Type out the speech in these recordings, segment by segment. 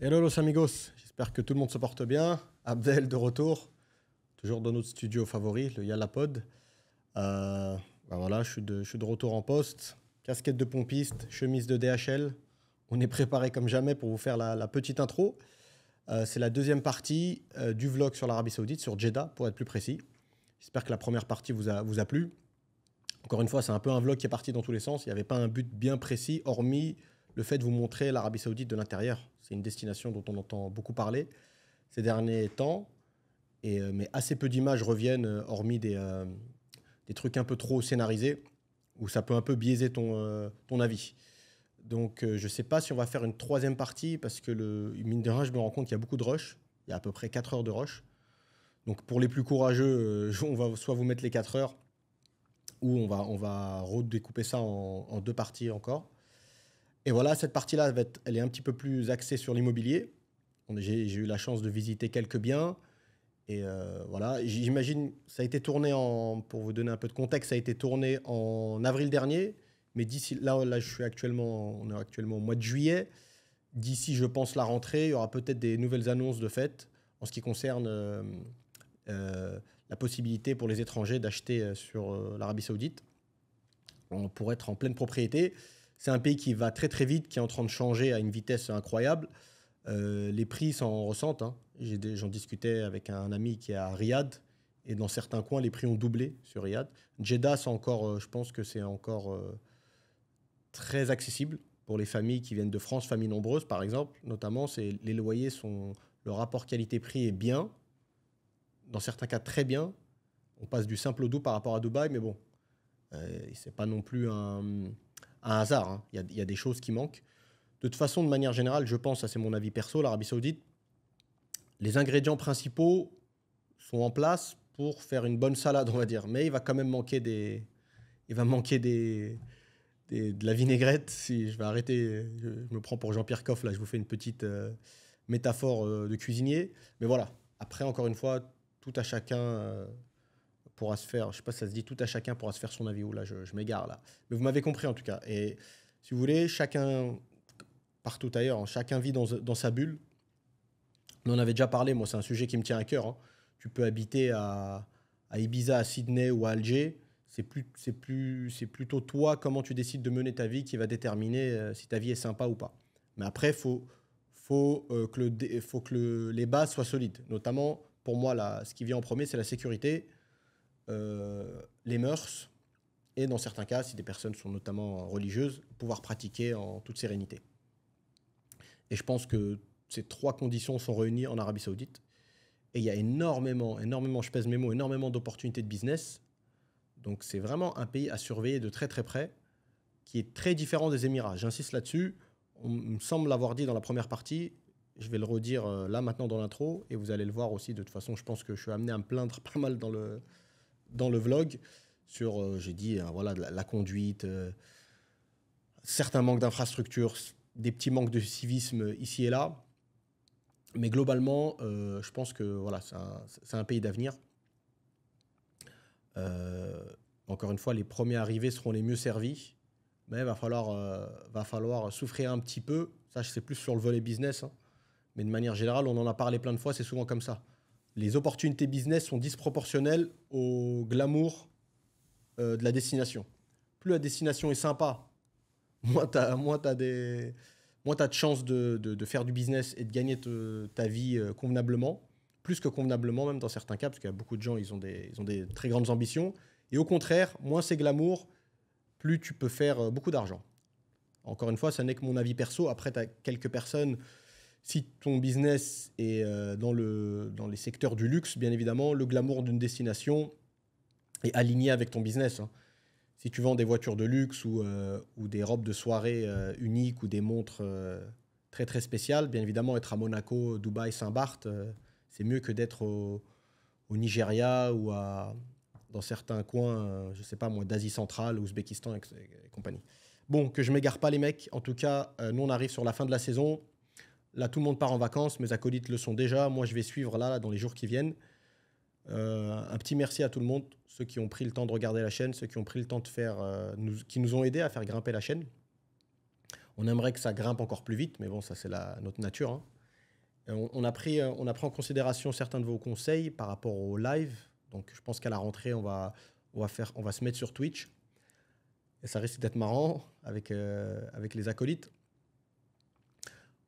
Hello los amigos, j'espère que tout le monde se porte bien. Abdel de retour, toujours dans notre studio favori, le Yalapod. Voilà, je suis de retour en poste. Casquette de pompiste, chemise de DHL. On est préparé comme jamais pour vous faire la petite intro. C'est la deuxième partie du vlog sur l'Arabie Saoudite, sur Jeddah pour être plus précis. J'espère que la première partie vous a plu. Encore une fois, c'est un peu un vlog qui est parti dans tous les sens. Il n'y avait pas un but bien précis, hormis le fait de vous montrer l'Arabie Saoudite de l'intérieur. C'est une destination dont on entend beaucoup parler ces derniers temps. Mais assez peu d'images reviennent, hormis des trucs un peu trop scénarisés, où ça peut un peu biaiser ton avis. Donc, je ne sais pas si on va faire une troisième partie, parce que, mine de rien, je me rends compte qu'il y a beaucoup de rush. Il y a à peu près 4 heures de rush. Donc, pour les plus courageux, on va soit vous mettre les 4 heures, ou on va redécouper ça en deux parties encore. Et voilà, cette partie-là, elle est un petit peu plus axée sur l'immobilier. J'ai eu la chance de visiter quelques biens. Et voilà, j'imagine, ça a été tourné pour vous donner un peu de contexte, ça a été tourné en avril dernier. Mais d'ici là, on est actuellement au mois de juillet. D'ici, je pense, la rentrée, il y aura peut-être des nouvelles annonces de fait en ce qui concerne la possibilité pour les étrangers d'acheter sur l'Arabie Saoudite pour être en pleine propriété. C'est un pays qui va très très vite, qui est en train de changer à une vitesse incroyable. Les prix s'en ressentent. Hein. J'en discutais avec un ami qui est à Riyad, et dans certains coins, les prix ont doublé sur Riyad. Jeddah, c'est encore, je pense que c'est encore très accessible pour les familles qui viennent de France, familles nombreuses par exemple. Notamment, les loyers le rapport qualité-prix est bien. Dans certains cas, très bien. On passe du simple au doux par rapport à Dubaï, mais bon, c'est pas non plus un hasard. Hein. Il y a des choses qui manquent. De toute façon, de manière générale, je pense, ça c'est mon avis perso, l'Arabie Saoudite, les ingrédients principaux sont en place pour faire une bonne salade, on va dire. Mais il va quand même manquer de la vinaigrette. Si je vais arrêter, je me prends pour Jean-Pierre Coff, là, je vous fais une petite métaphore de cuisinier. Mais voilà, après, encore une fois, tout à chacun pourra se faire, je sais pas si ça se dit, tout à chacun pourra se faire son avis, ou là, je m'égare là. Mais vous m'avez compris en tout cas. Et si vous voulez, chacun, partout ailleurs, hein, chacun vit dans sa bulle. On en avait déjà parlé, moi, c'est un sujet qui me tient à cœur. Hein. Tu peux habiter à Ibiza, à Sydney ou à Alger. C'est plutôt toi, comment tu décides de mener ta vie, qui va déterminer si ta vie est sympa ou pas. Mais après, il faut que les bases soient solides. Notamment, pour moi, là, ce qui vient en premier, c'est la sécurité, les mœurs, et dans certains cas, si des personnes sont notamment religieuses, pouvoir pratiquer en toute sérénité. Et je pense que ces trois conditions sont réunies en Arabie Saoudite. Et il y a énormément, je pèse mes mots, énormément d'opportunités de business. Donc c'est vraiment un pays à surveiller de très très près, qui est très différent des Émirats. J'insiste là-dessus. On me semble l'avoir dit dans la première partie. Je vais le redire là maintenant dans l'intro. Et vous allez le voir aussi. De toute façon, je pense que je suis amené à me plaindre pas mal dans le vlog. Sur, j'ai dit, voilà, la conduite, certains manques d'infrastructures, des petits manques de civisme ici et là. Mais globalement, je pense que voilà, c'est un pays d'avenir. Encore une fois, les premiers arrivés seront les mieux servis. Mais il va falloir souffrir un petit peu. Ça, c'est plus sur le volet business. Hein. Mais de manière générale, on en a parlé plein de fois, c'est souvent comme ça. Les opportunités business sont disproportionnelles au glamour de la destination. Plus la destination est sympa, moins tu as de chances de faire du business et de gagner ta vie convenablement, plus que convenablement même dans certains cas, parce qu'il y a beaucoup de gens, ils ont des très grandes ambitions. Et au contraire, moins c'est glamour, plus tu peux faire beaucoup d'argent. Encore une fois, ça n'est que mon avis perso. Après, tu as quelques personnes, si ton business est dans les secteurs du luxe, bien évidemment, le glamour d'une destination est aligné avec ton business. Hein. Si tu vends des voitures de luxe ou des robes de soirée uniques ou des montres très très spéciales, bien évidemment, être à Monaco, Dubaï, Saint-Barth, c'est mieux que d'être au Nigeria ou dans certains coins, je ne sais pas moi, d'Asie centrale, Ouzbékistan et compagnie. Bon, que je m'égare pas les mecs. En tout cas, nous on arrive sur la fin de la saison. Là, tout le monde part en vacances. Mes acolytes le sont déjà. Moi, je vais suivre là dans les jours qui viennent. Un petit merci à tout le monde, ceux qui ont pris le temps de regarder la chaîne, ceux qui ont pris le temps de faire, qui nous ont aidés à faire grimper la chaîne. On aimerait que ça grimpe encore plus vite, mais bon, ça c'est notre nature. Hein. On a pris en considération certains de vos conseils par rapport au live. Donc, je pense qu'à la rentrée, on va se mettre sur Twitch. Et ça risque d'être marrant avec les acolytes.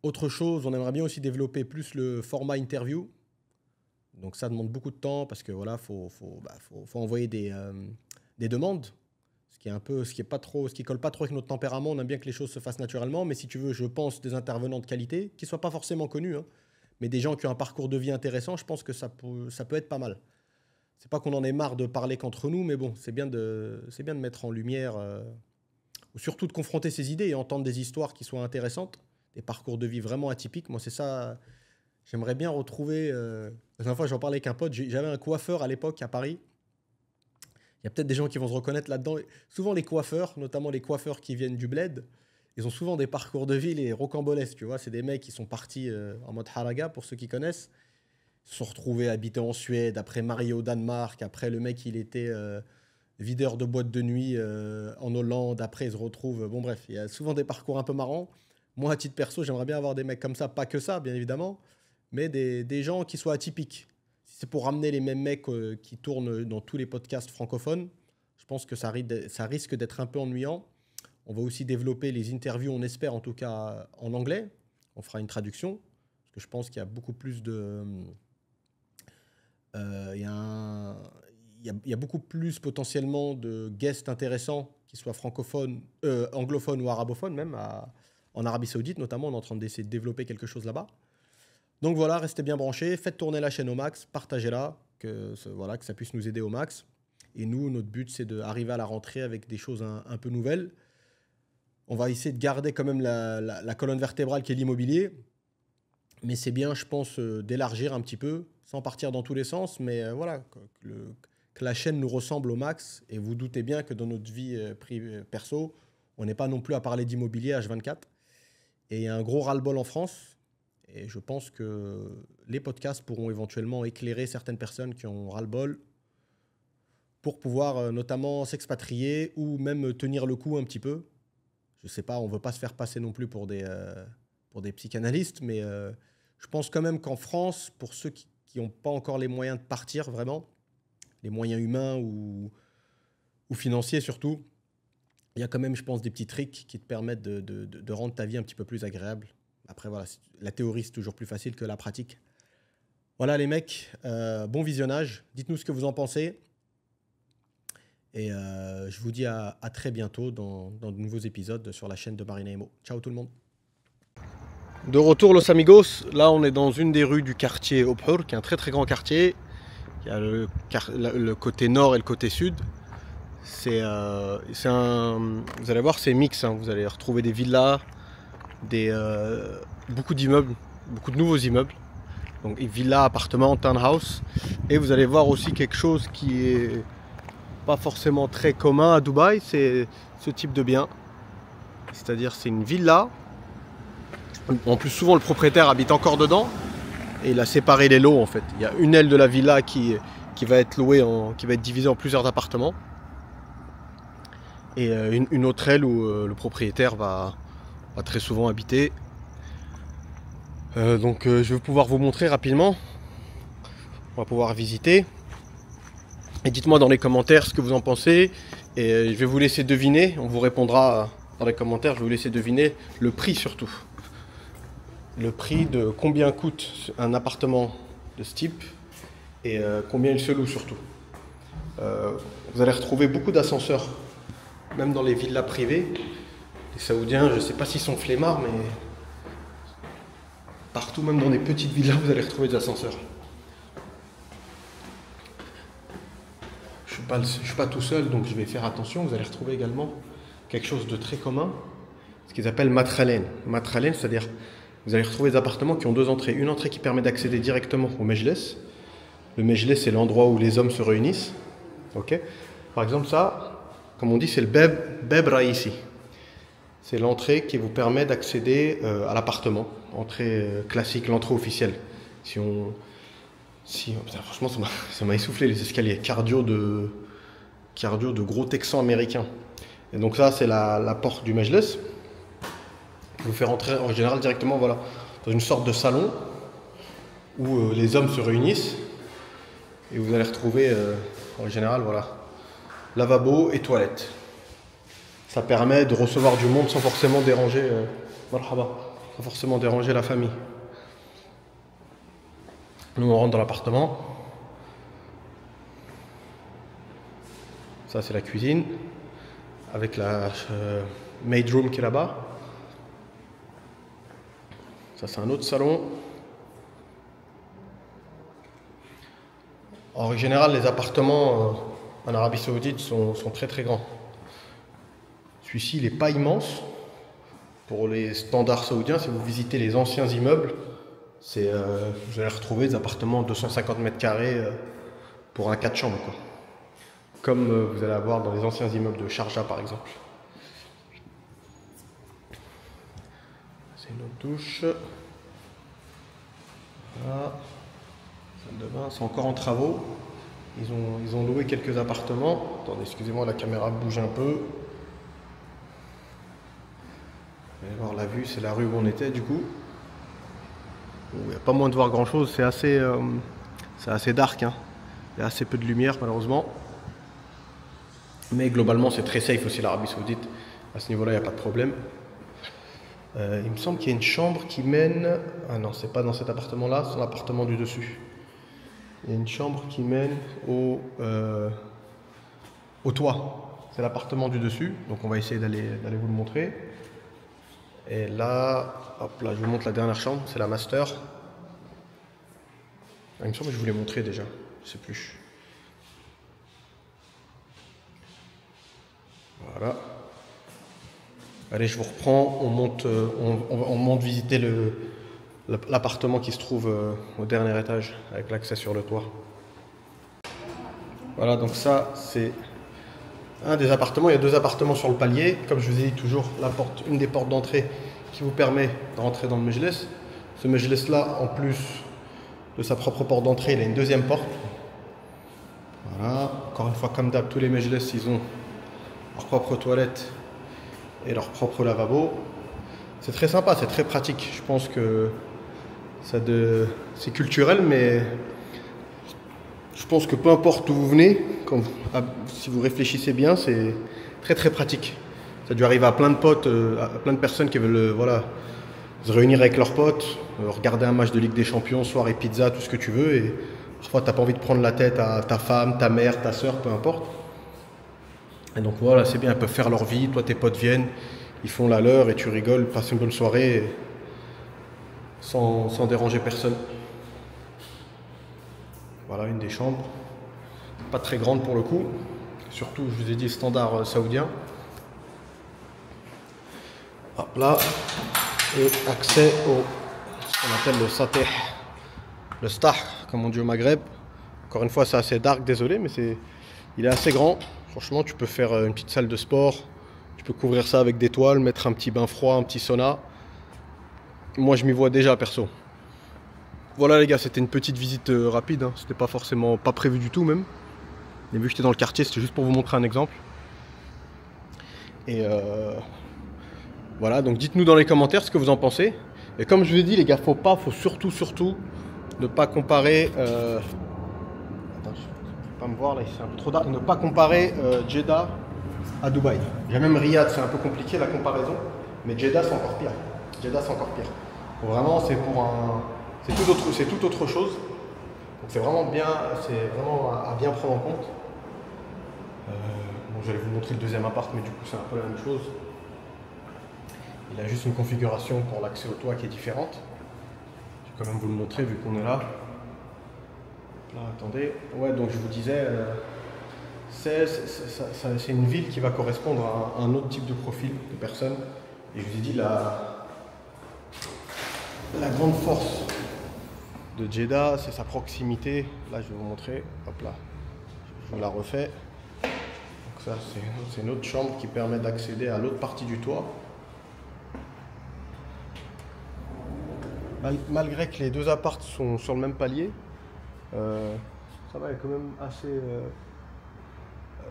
Autre chose, on aimerait bien aussi développer plus le format interview. Donc, ça demande beaucoup de temps parce que voilà, faut envoyer des demandes. Ce qui colle pas trop avec notre tempérament. On aime bien que les choses se fassent naturellement. Mais si tu veux, je pense, des intervenants de qualité, qui ne soient pas forcément connus, hein, mais des gens qui ont un parcours de vie intéressant, je pense que ça peut être pas mal. C'est pas qu'on en ait marre de parler qu'entre nous, mais bon, c'est bien de mettre en lumière, ou surtout de confronter ses idées et entendre des histoires qui soient intéressantes, des parcours de vie vraiment atypiques. Moi, c'est ça, j'aimerais bien retrouver... la dernière fois, j'en parlais avec un pote, j'avais un coiffeur à l'époque à Paris. Il y a peut-être des gens qui vont se reconnaître là-dedans. Souvent, les coiffeurs, notamment les coiffeurs qui viennent du bled, ils ont souvent des parcours de vie, les rocambolesques, tu vois. C'est des mecs qui sont partis en mode haraga, pour ceux qui connaissent. Ils se sont retrouvés habités en Suède, après mariés au Danemark, après le mec, il était videur de boîte de nuit en Hollande, après il se retrouve... Bon bref, il y a souvent des parcours un peu marrants. Moi, à titre perso, j'aimerais bien avoir des mecs comme ça, pas que ça, bien évidemment, mais des gens qui soient atypiques. Si c'est pour ramener les mêmes mecs qui tournent dans tous les podcasts francophones, je pense que ça risque d'être un peu ennuyant. On va aussi développer les interviews, on espère en tout cas en anglais. On fera une traduction, parce que je pense qu'il y a beaucoup plus de... Il y a beaucoup plus potentiellement de guests intéressants, qu'ils soient francophones, anglophones ou arabophones même, en Arabie Saoudite notamment. On est en train d'essayer de développer quelque chose là-bas. Donc voilà, restez bien branchés, faites tourner la chaîne au max, partagez-la, que ça puisse nous aider au max. Et nous, notre but, c'est d'arriver à la rentrée avec des choses un peu nouvelles. On va essayer de garder quand même la colonne vertébrale qui est l'immobilier. Mais c'est bien, je pense, d'élargir un petit peu, sans partir dans tous les sens. Mais voilà, que la chaîne nous ressemble au max. Et vous doutez bien que dans notre vie perso, on n'est pas non plus à parler d'immobilier H24. Et il y a un gros ras-le-bol en France. Et je pense que les podcasts pourront éventuellement éclairer certaines personnes qui ont ras-le-bol pour pouvoir notamment s'expatrier ou même tenir le coup un petit peu. Je ne sais pas, on ne veut pas se faire passer non plus pour des psychanalystes, mais je pense quand même qu'en France, pour ceux qui n'ont pas encore les moyens de partir vraiment, les moyens humains ou financiers surtout, il y a quand même, je pense, des petits tricks qui te permettent de rendre ta vie un petit peu plus agréable. Après, voilà, la théorie, c'est toujours plus facile que la pratique. Voilà, les mecs, bon visionnage. Dites-nous ce que vous en pensez. Et je vous dis à très bientôt dans de nouveaux épisodes sur la chaîne de Marina Emo. Ciao tout le monde. De retour, los amigos. Là, on est dans une des rues du quartier Obhur, qui est un très très grand quartier. Il y a le côté nord et le côté sud. Vous allez voir, c'est mix. Hein. Vous allez retrouver des villas, beaucoup d'immeubles, beaucoup de nouveaux immeubles. Donc villas, appartements, townhouse. Et vous allez voir aussi quelque chose qui est pas forcément très commun à Dubaï, c'est ce type de bien. C'est-à-dire c'est une villa. En plus souvent le propriétaire habite encore dedans et il a séparé les lots en fait. Il y a une aile de la villa qui va être louée, qui va être divisée en plusieurs appartements. Et une autre aile où le propriétaire va très souvent habiter. Donc je vais pouvoir vous montrer rapidement. On va pouvoir visiter. Et dites-moi dans les commentaires ce que vous en pensez. Et je vais vous laisser deviner. On vous répondra dans les commentaires. Je vais vous laisser deviner le prix surtout. Le prix de combien coûte un appartement de ce type. Et combien il se loue surtout. Vous allez retrouver beaucoup d'ascenseurs. Même dans les villas privées. Les Saoudiens, je ne sais pas s'ils sont flemmards, mais partout, même dans des petites villas, vous allez retrouver des ascenseurs. Je ne suis pas tout seul, donc je vais faire attention. Vous allez retrouver également quelque chose de très commun, ce qu'ils appellent matralen. Matralen, c'est-à-dire vous allez retrouver des appartements qui ont deux entrées. Une entrée qui permet d'accéder directement au mejlis. Le mejlis, c'est l'endroit où les hommes se réunissent. Okay. Par exemple, ça, comme on dit, c'est le beb raïsi. C'est l'entrée qui vous permet d'accéder à l'appartement. Entrée classique, l'entrée officielle. Franchement, ça m'a essoufflé les escaliers. Cardio de gros texans américains. Et donc ça, c'est la porte du mejlis. Vous fait rentrer en général directement, voilà, dans une sorte de salon où les hommes se réunissent. Et vous allez retrouver, en général, voilà, lavabo et toilette. Ça permet de recevoir du monde sans forcément déranger, marhaba, sans forcément déranger la famille. Nous, on rentre dans l'appartement. Ça, c'est la cuisine, avec la maid room qui est là-bas. Ça, c'est un autre salon. En général, les appartements en Arabie Saoudite sont très très grands. Celui-ci, il n'est pas immense. Pour les standards saoudiens, si vous visitez les anciens immeubles, vous allez retrouver des appartements de 250 mètres carrés pour un 4 chambres, quoi. Comme vous allez avoir dans les anciens immeubles de Sharjah, par exemple. C'est une autre douche. Voilà. Salle de bain, c'est encore en travaux. Ils ont loué quelques appartements. Attendez, excusez-moi, la caméra bouge un peu. Vous allez voir la vue, c'est la rue où on était du coup. Il n'y a pas moyen de voir grand chose, c'est assez dark, hein. Il y a assez peu de lumière malheureusement. Mais globalement c'est très safe aussi l'Arabie Saoudite. À ce niveau-là, il n'y a pas de problème. Il me semble qu'il y a une chambre qui mène... Ah non, c'est pas dans cet appartement-là, c'est l'appartement du dessus. Il y a une chambre qui mène au toit. C'est l'appartement du dessus, donc on va essayer d'aller vous le montrer. Et là, hop là, je vous montre la dernière chambre, c'est la master. Ah, il me semble que je vous l'ai montré déjà, je sais plus. Voilà. Allez, je vous reprends, on monte visiter l'appartement qui se trouve au dernier étage, avec l'accès sur le toit. Voilà, donc ça, c'est un des appartements. Il y a deux appartements sur le palier. Comme je vous ai dit, toujours une des portes d'entrée qui vous permet de rentrer dans le Mejlis. Ce Mejlis-là, en plus de sa propre porte d'entrée, il a une deuxième porte. Voilà. Encore une fois, comme d'hab, tous les Mejlis, ils ont leur propre toilette et leur propre lavabo. C'est très sympa, c'est très pratique. Je pense que c'est culturel, mais je pense que peu importe où vous venez, si vous réfléchissez bien, c'est très très pratique. Ça a dû arriver à plein de potes, à plein de personnes qui veulent voilà, se réunir avec leurs potes, regarder un match de Ligue des Champions, soirée pizza, tout ce que tu veux. Et parfois, tu n'as pas envie de prendre la tête à ta femme, ta mère, ta soeur, peu importe. Et donc voilà, c'est bien, ils peuvent faire leur vie. Toi, tes potes viennent, ils font la leur et tu rigoles, passes une bonne soirée sans déranger personne. Voilà une des chambres. Pas très grande pour le coup. Surtout, je vous ai dit, standard saoudien. Hop là. Et accès au ce qu'on appelle le satih. Le stah, comme on dit au Maghreb. Encore une fois, c'est assez dark, désolé, mais il est assez grand. Franchement, tu peux faire une petite salle de sport. Tu peux couvrir ça avec des toiles, mettre un petit bain froid, un petit sauna. Moi, je m'y vois déjà, perso. Voilà les gars, c'était une petite visite rapide, hein. C'était pas forcément pas prévu du tout même. Mais vu que j'étais dans le quartier, c'était juste pour vous montrer un exemple. Et voilà, donc dites-nous dans les commentaires ce que vous en pensez. Et comme je vous ai dit les gars, faut surtout ne pas comparer... Attends, je peux pas me voir là, c'est un peu trop dark. Ne pas comparer Jeddah à Dubaï. Il y a même Riyad, c'est un peu compliqué la comparaison. Mais Jeddah c'est encore pire. Jeddah c'est encore pire. Vraiment, c'est tout autre chose. Donc c'est vraiment à bien prendre en compte. Bon, j'allais vous montrer le deuxième appart, mais du coup c'est un peu la même chose. Il a juste une configuration pour l'accès au toit qui est différente. Je vais quand même vous le montrer vu qu'on est là. Là, attendez. Ouais, donc je vous disais, c'est une ville qui va correspondre à un autre type de profil de personnes. Et je vous ai dit la grande force de Jeddah, c'est sa proximité. Là, je vais vous montrer. Hop là, je vous la refais. Donc ça, c'est une autre chambre qui permet d'accéder à l'autre partie du toit. Malgré que les deux apparts sont sur le même palier, ça va, il y a quand même assez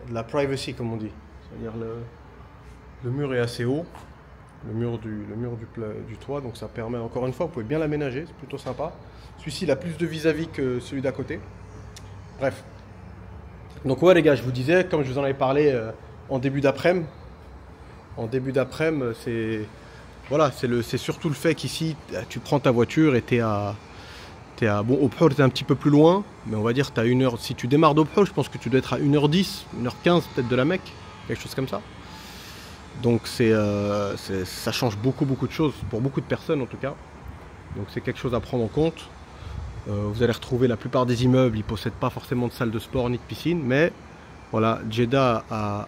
de la privacy, comme on dit. C'est-à-dire le mur est assez haut. du toit, donc ça permet, encore une fois, vous pouvez bien l'aménager, c'est plutôt sympa. Celui-ci, il a plus de vis-à-vis que celui d'à côté. Bref. Donc ouais les gars, je vous disais, comme je vous en avais parlé en début d'après-midi, c'est surtout le fait qu'ici, tu prends ta voiture et bon, au Bhour, tu es un petit peu plus loin, mais on va dire, tu as 1 heure. Si tu démarres d'au Bhour, je pense que tu dois être à 1h10, 1h15 peut-être de la Mecque, quelque chose comme ça. Donc ça change beaucoup de choses, pour beaucoup de personnes en tout cas. Donc c'est quelque chose à prendre en compte. Vous allez retrouver la plupart des immeubles, ils ne possèdent pas forcément de salle de sport ni de piscine, mais voilà, Jeddah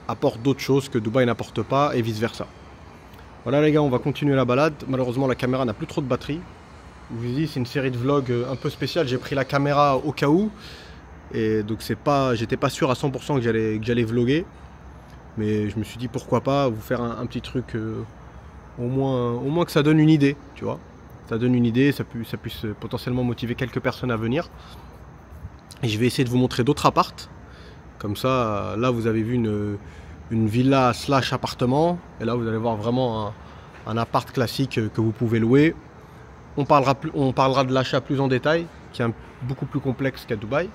apporte d'autres choses que Dubaï n'apporte pas et vice versa. Voilà les gars, on va continuer la balade. Malheureusement la caméra n'a plus trop de batterie. Je vous dis, c'est une série de vlogs un peu spéciale. J'ai pris la caméra au cas où. Et donc j'étais pas sûr à 100% que j'allais vlogger. Mais je me suis dit pourquoi pas vous faire un petit truc, au moins que ça donne une idée, tu vois. Ça donne une idée, ça puisse potentiellement motiver quelques personnes à venir. Et je vais essayer de vous montrer d'autres appartes. Comme ça, là vous avez vu une villa / appartement. Et là vous allez voir vraiment un appart classique que vous pouvez louer. On parlera de l'achat plus en détail, qui est beaucoup plus complexe qu'à Dubaï.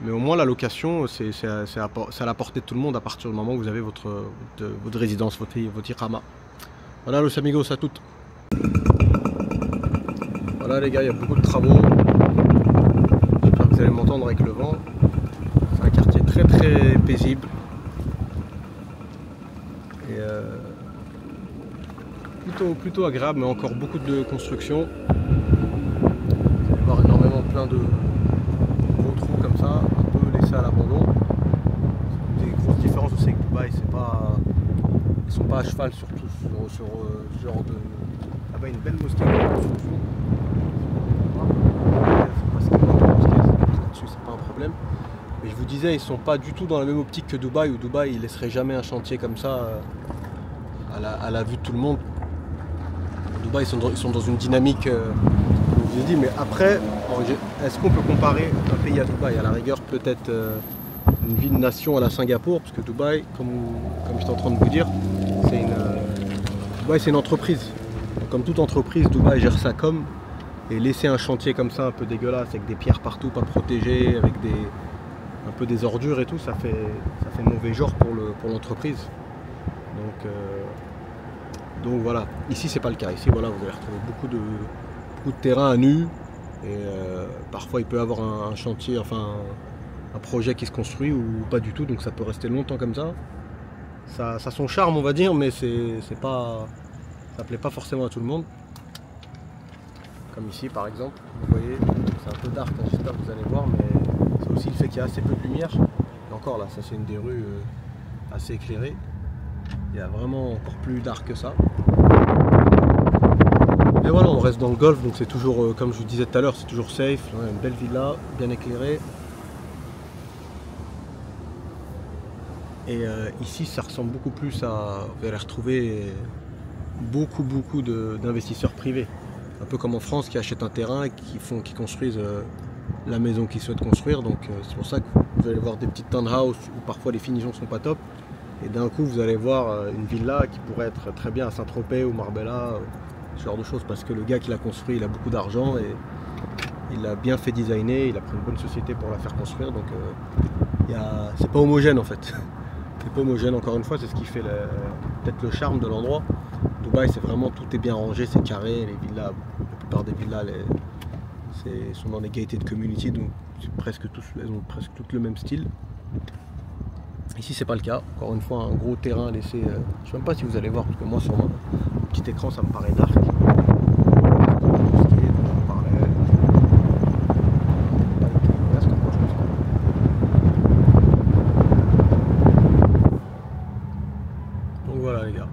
Mais au moins la location, c'est à la portée de tout le monde à partir du moment où vous avez votre résidence, votre iqama. Voilà los amigos à toutes. Voilà les gars, il y a beaucoup de travaux. J'espère que vous allez m'entendre avec le vent. C'est un quartier très paisible. Et plutôt agréable, mais encore beaucoup de construction. Vous allez voir énormément plein de gros trous comme ça, un peu laissés à l'abandon. Des grosses différences aussi avec Dubaï, ils sont pas à cheval surtout sur ce genre de. Là-bas une belle mosquée de construction. Là-dessus c'est pas un problème. Mais je vous disais, ils sont pas du tout dans la même optique que Dubaï, où Dubaï il laisserait jamais un chantier comme ça à la vue de tout le monde. Dubaï, ils sont dans une dynamique, je vous ai dit, mais après, est-ce qu'on peut comparer un pays à Dubaï? À la rigueur, peut-être une ville-nation à la Singapour, parce que Dubaï, comme j'étais en train de vous dire, Dubaï c'est une entreprise. Donc, comme toute entreprise, Dubaï gère ça comme, et laisser un chantier comme ça, un peu dégueulasse, avec des pierres partout, pas protégées, avec un peu des ordures et tout, ça fait mauvais genre pour l'entreprise. Donc voilà, ici c'est pas le cas. Ici voilà, vous allez retrouver beaucoup de terrain à nu. Et parfois il peut y avoir un chantier, enfin un projet qui se construit ou pas du tout, donc ça peut rester longtemps comme ça. Ça a son charme on va dire, mais ça plaît pas forcément à tout le monde. Comme ici par exemple, vous voyez, c'est un peu dark, hein, j'espère que vous allez voir, mais c'est aussi le fait qu'il y a assez peu de lumière. Et encore là, ça c'est une des rues assez éclairée. Il y a vraiment encore plus dark que ça. Et voilà, on reste dans le golfe, donc c'est toujours, comme je vous disais tout à l'heure, c'est toujours safe. Ouais, une belle villa, bien éclairée. Et ici, ça ressemble beaucoup plus à... Vous allez retrouver beaucoup d'investisseurs privés. Un peu comme en France, qui achètent un terrain et qui construisent la maison qu'ils souhaitent construire. Donc c'est pour ça que vous allez voir des petites townhouses où parfois les finitions sont pas top. Et d'un coup, vous allez voir une villa qui pourrait être très bien à Saint-Tropez ou Marbella, ce genre de choses, parce que le gars qui l'a construit, il a beaucoup d'argent et il l'a bien fait designer, il a pris une bonne société pour la faire construire, donc c'est pas homogène en fait. C'est pas homogène, encore une fois, c'est ce qui fait peut-être le charme de l'endroit. Dubaï, c'est vraiment, tout est bien rangé, c'est carré, les villas, la plupart des villas sont dans les gated community, donc elles ont presque toutes le même style. Ici c'est pas le cas, encore une fois un gros terrain laissé, je sais même pas si vous allez voir parce que moi sur mon petit écran ça me paraît dark. Donc voilà les gars.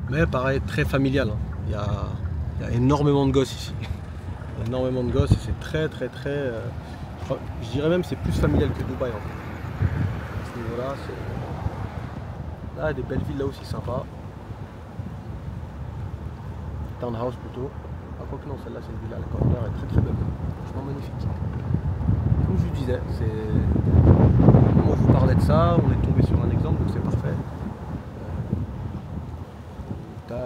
Mais pareil, très familial, hein. Il y a énormément de gosses ici. Il y a énormément de gosses et c'est très je dirais même c'est plus familial que Dubaï en fait. Voilà, là, des belles villes là aussi sympas. Townhouse plutôt. Ah, quoi que non, celle-là c'est une villa, la corner est très belle. Franchement magnifique. Comme je vous disais, moi je vous parlais de ça, on est tombé sur un exemple donc c'est parfait.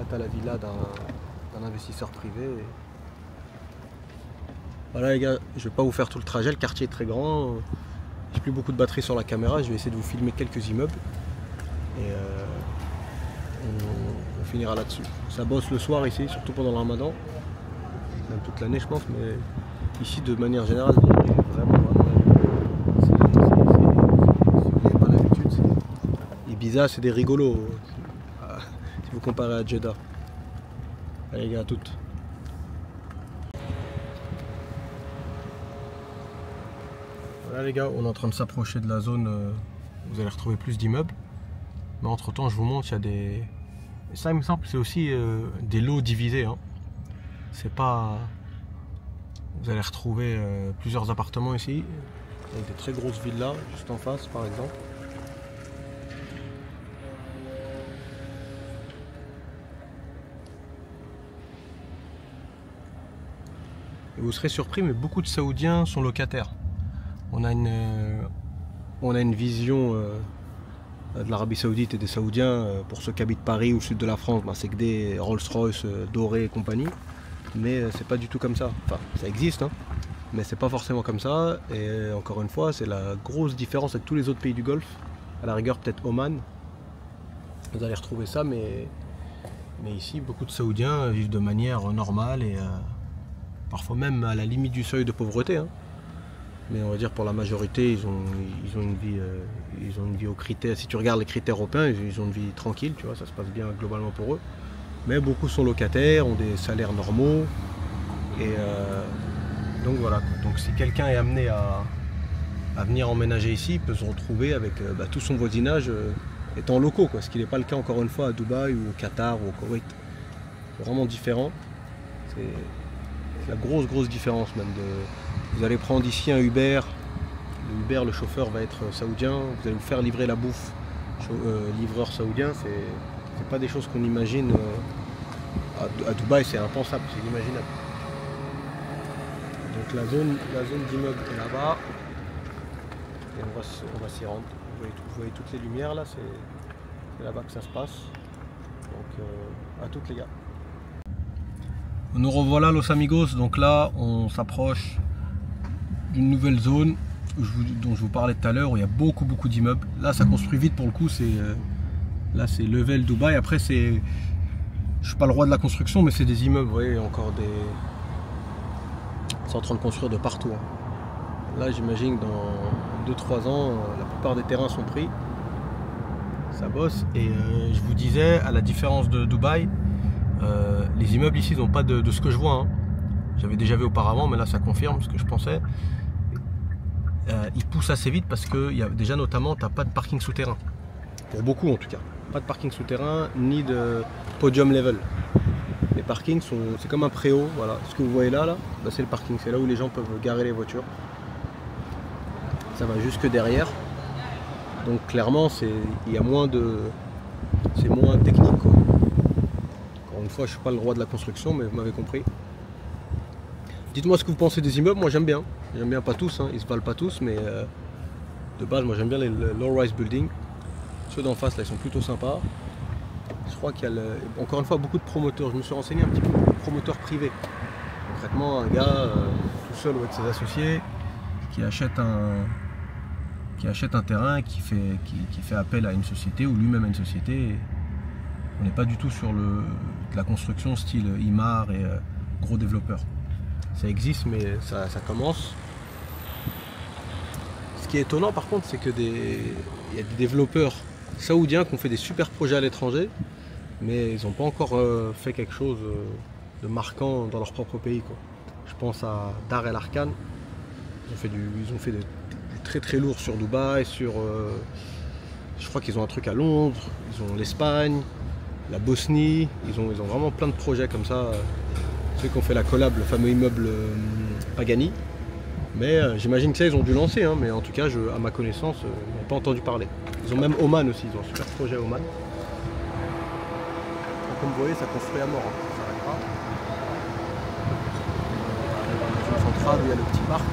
t'as la villa d'un investisseur privé. Voilà les gars, je vais pas vous faire tout le trajet, le quartier est très grand. J'ai plus beaucoup de batterie sur la caméra, je vais essayer de vous filmer quelques immeubles. Et on finira là-dessus. Ça bosse le soir ici, surtout pendant le ramadan. Même toute l'année je pense, mais ici de manière générale, vraiment. Si vous n'avez pas l'habitude, Ibiza c'est des rigolos. Si vous comparez à Jeddah. Allez les gars, à toutes. Voilà les gars, on est en train de s'approcher de la zone où vous allez retrouver plus d'immeubles. Mais entre temps je vous montre, il y a des... Et ça il me semble c'est aussi des lots divisés. Hein. C'est pas... Vous allez retrouver plusieurs appartements ici, avec des très grosses villas juste en face par exemple. Et vous serez surpris, mais beaucoup de Saoudiens sont locataires. On a une vision de l'Arabie Saoudite et des Saoudiens. Pour ceux qui habitent Paris ou le sud de la France, c'est que des Rolls-Royce dorés et compagnie. Mais c'est pas du tout comme ça. Enfin, ça existe, hein, mais c'est pas forcément comme ça. Et encore une fois, c'est la grosse différence avec tous les autres pays du Golfe. À la rigueur, peut-être Oman. Vous allez retrouver ça, mais ici, beaucoup de Saoudiens vivent de manière normale et parfois même à la limite du seuil de pauvreté. Hein. Mais on va dire pour la majorité, ils ont une vie aux critères. Si tu regardes les critères européens, ils ont une vie tranquille, tu vois, ça se passe bien globalement pour eux. Mais beaucoup sont locataires, ont des salaires normaux. Et donc voilà. Donc si quelqu'un est amené à venir emménager ici, il peut se retrouver avec tout son voisinage étant locaux, quoi. Ce qui n'est pas le cas encore une fois à Dubaï ou au Qatar ou au Koweït. C'est vraiment différent. C'est la grosse différence même. Vous allez prendre ici un Uber. Le Uber, le chauffeur va être saoudien. Vous allez vous faire livrer la bouffe. Livreur saoudien, c'est pas des choses qu'on imagine. À Dubaï, c'est impensable, c'est inimaginable. Donc la zone d'immeuble est là-bas. Et on va s'y rendre. Vous voyez toutes les lumières là, c'est là-bas que ça se passe. Donc à toutes les gars. Nous revoilà Los Amigos, donc là on s'approche d'une nouvelle zone dont je vous parlais tout à l'heure où il y a beaucoup d'immeubles. Là ça construit vite pour le coup, là c'est level Dubaï. Après je suis pas le roi de la construction, mais c'est des immeubles, vous voyez, encore des... C'est en train de construire de partout. Hein. Là j'imagine que dans 2-3 ans, la plupart des terrains sont pris. Ça bosse. Et je vous disais, à la différence de Dubaï, les immeubles ici n'ont pas de ce que je vois. Hein. J'avais déjà vu auparavant, mais là ça confirme ce que je pensais. Ils poussent assez vite parce que déjà notamment, tu n'as pas de parking souterrain. Pour beaucoup en tout cas. Pas de parking souterrain, ni de podium level. Les parkings c'est comme un préau. Voilà. Ce que vous voyez là c'est le parking. C'est là où les gens peuvent garer les voitures. Ça va jusque derrière. Donc clairement, il y a moins de... C'est moins technique, quoi. Une fois, je suis pas le roi de la construction, mais vous m'avez compris. Dites-moi ce que vous pensez des immeubles. Moi j'aime bien. J'aime bien, pas tous, hein. Ils se valent pas tous, mais de base moi j'aime bien les low-rise buildings. Ceux d'en face là ils sont plutôt sympas. Je crois qu'il y a encore une fois beaucoup de promoteurs. Je me suis renseigné un petit peu pour les promoteurs privés. Concrètement, un gars tout seul ou avec ses associés qui achète un terrain, qui fait appel à une société ou lui-même à une société. On n'est pas du tout sur de la construction style Imar et gros développeurs. Ça existe, mais ça commence. Ce qui est étonnant par contre, c'est que il y a des développeurs saoudiens qui ont fait des super projets à l'étranger, mais ils n'ont pas encore fait quelque chose de marquant dans leur propre pays, quoi. Je pense à Dar El Arkan. Ils ont fait du très lourd sur Dubaï, je crois qu'ils ont un truc à Londres, ils ont l'Espagne, la Bosnie, ils ont vraiment plein de projets comme ça. Ceux qui ont fait la collab, le fameux immeuble Pagani. Mais j'imagine que ça ils ont dû lancer, hein, mais en tout cas à ma connaissance, je n'ai pas entendu parler. Ils ont même Oman aussi, ils ont un super projet à Oman. Donc, comme vous voyez, ça construit à mort, hein. Ça s'arrête pas. Dans la maison centrale où il y a le petit parc.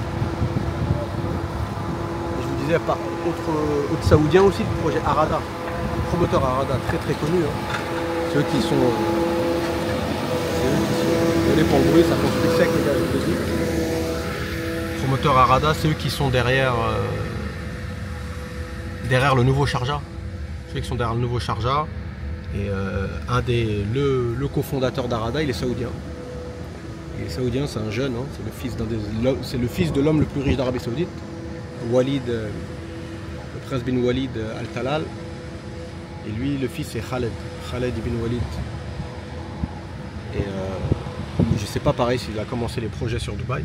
Et je vous disais, autre saoudien aussi, le projet Arada. Le promoteur Arada, très connu. Hein. Ceux qui sont Désolé pour le bruit, ça construit sec les gars, je vous le dis. Promoteur Arada, c'est eux qui sont derrière, derrière le nouveau Sharjah. Ceux qui sont derrière le nouveau Sharjah. Et le cofondateur d'Arada, il est saoudien. Il est saoudien, c'est un jeune, hein, c'est le fils de l'homme le plus riche d'Arabie Saoudite, Walid, le prince bin Walid Al-Talal. Et lui, le fils, c'est Khaled ibn Walid. Et je sais pas pareil s'il a commencé les projets sur Dubaï.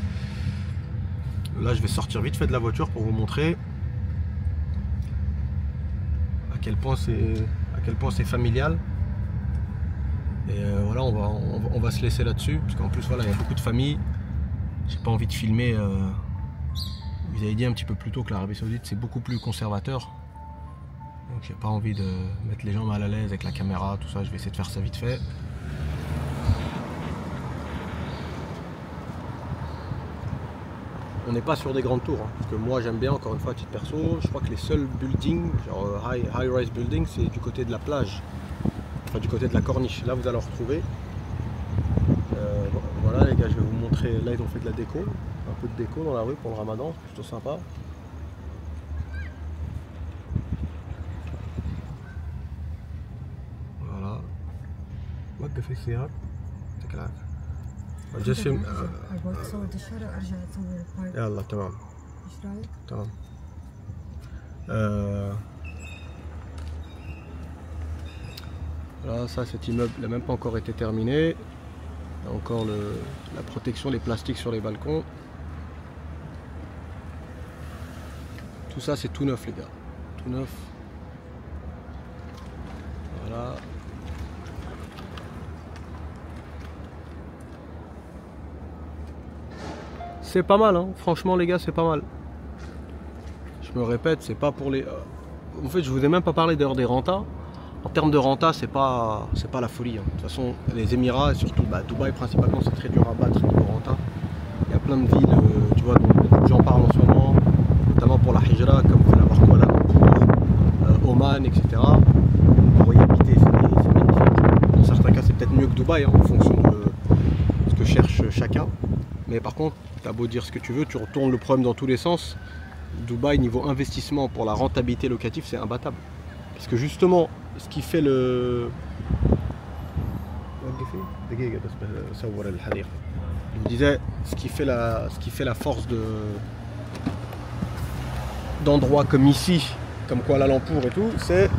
Là, je vais sortir vite fait de la voiture pour vous montrer à quel point c'est familial. Et voilà, on va se laisser là-dessus, parce qu'en plus, voilà, il y a beaucoup de familles. J'ai pas envie de filmer. Vous avez dit un petit peu plus tôt que l'Arabie Saoudite, c'est beaucoup plus conservateur. Donc, j'ai pas envie de mettre les gens mal à l'aise avec la caméra, tout ça. Je vais essayer de faire ça vite fait. On n'est pas sur des grandes tours, hein, parce que moi j'aime bien, encore une fois à titre perso, je crois que les seuls buildings, genre high-rise building, c'est du côté de la plage, enfin du côté de la corniche. Là vous allez en retrouver. Voilà les gars, je vais vous montrer, là ils ont fait de la déco, un peu de déco dans la rue pour le ramadan, c'est plutôt sympa. Voilà. وقف السيارة يعطيك العافية. جسم ابغى اصور الشارع وارجع اصور البارك. يلا تمام. ايش رايك؟ تمام. Voilà, ça, cet immeuble n'a même pas encore été terminé. Il y a encore la protection, les plastiques sur les balcons. Tout ça, c'est tout neuf, les gars. Tout neuf. Voilà. C'est pas mal, hein. Franchement les gars, c'est pas mal. Je me répète, c'est pas pour les... En fait, je vous ai même pas parlé d'ailleurs des rentas. En termes de renta, c'est pas la folie, hein. De toute façon, les Émirats, et surtout Dubaï principalement, c'est très dur à battre niveau renta. Il y a plein de villes, tu vois, dont beaucoup de gens parlent en ce moment, notamment pour la Hijra, comme Kuala Lumpur, Oman, etc. Pour y habiter, c'est magnifique. Dans certains cas, c'est peut-être mieux que Dubaï, hein, en fonction de ce que cherche chacun. Mais par contre, t'as beau dire ce que tu veux, tu retournes le problème dans tous les sens. Dubaï, niveau investissement pour la rentabilité locative, c'est imbattable. Parce que justement, ce qui fait le... Je vous disais, ce qui fait la force d'endroits comme ici, comme Kuala Lumpur et tout, c'est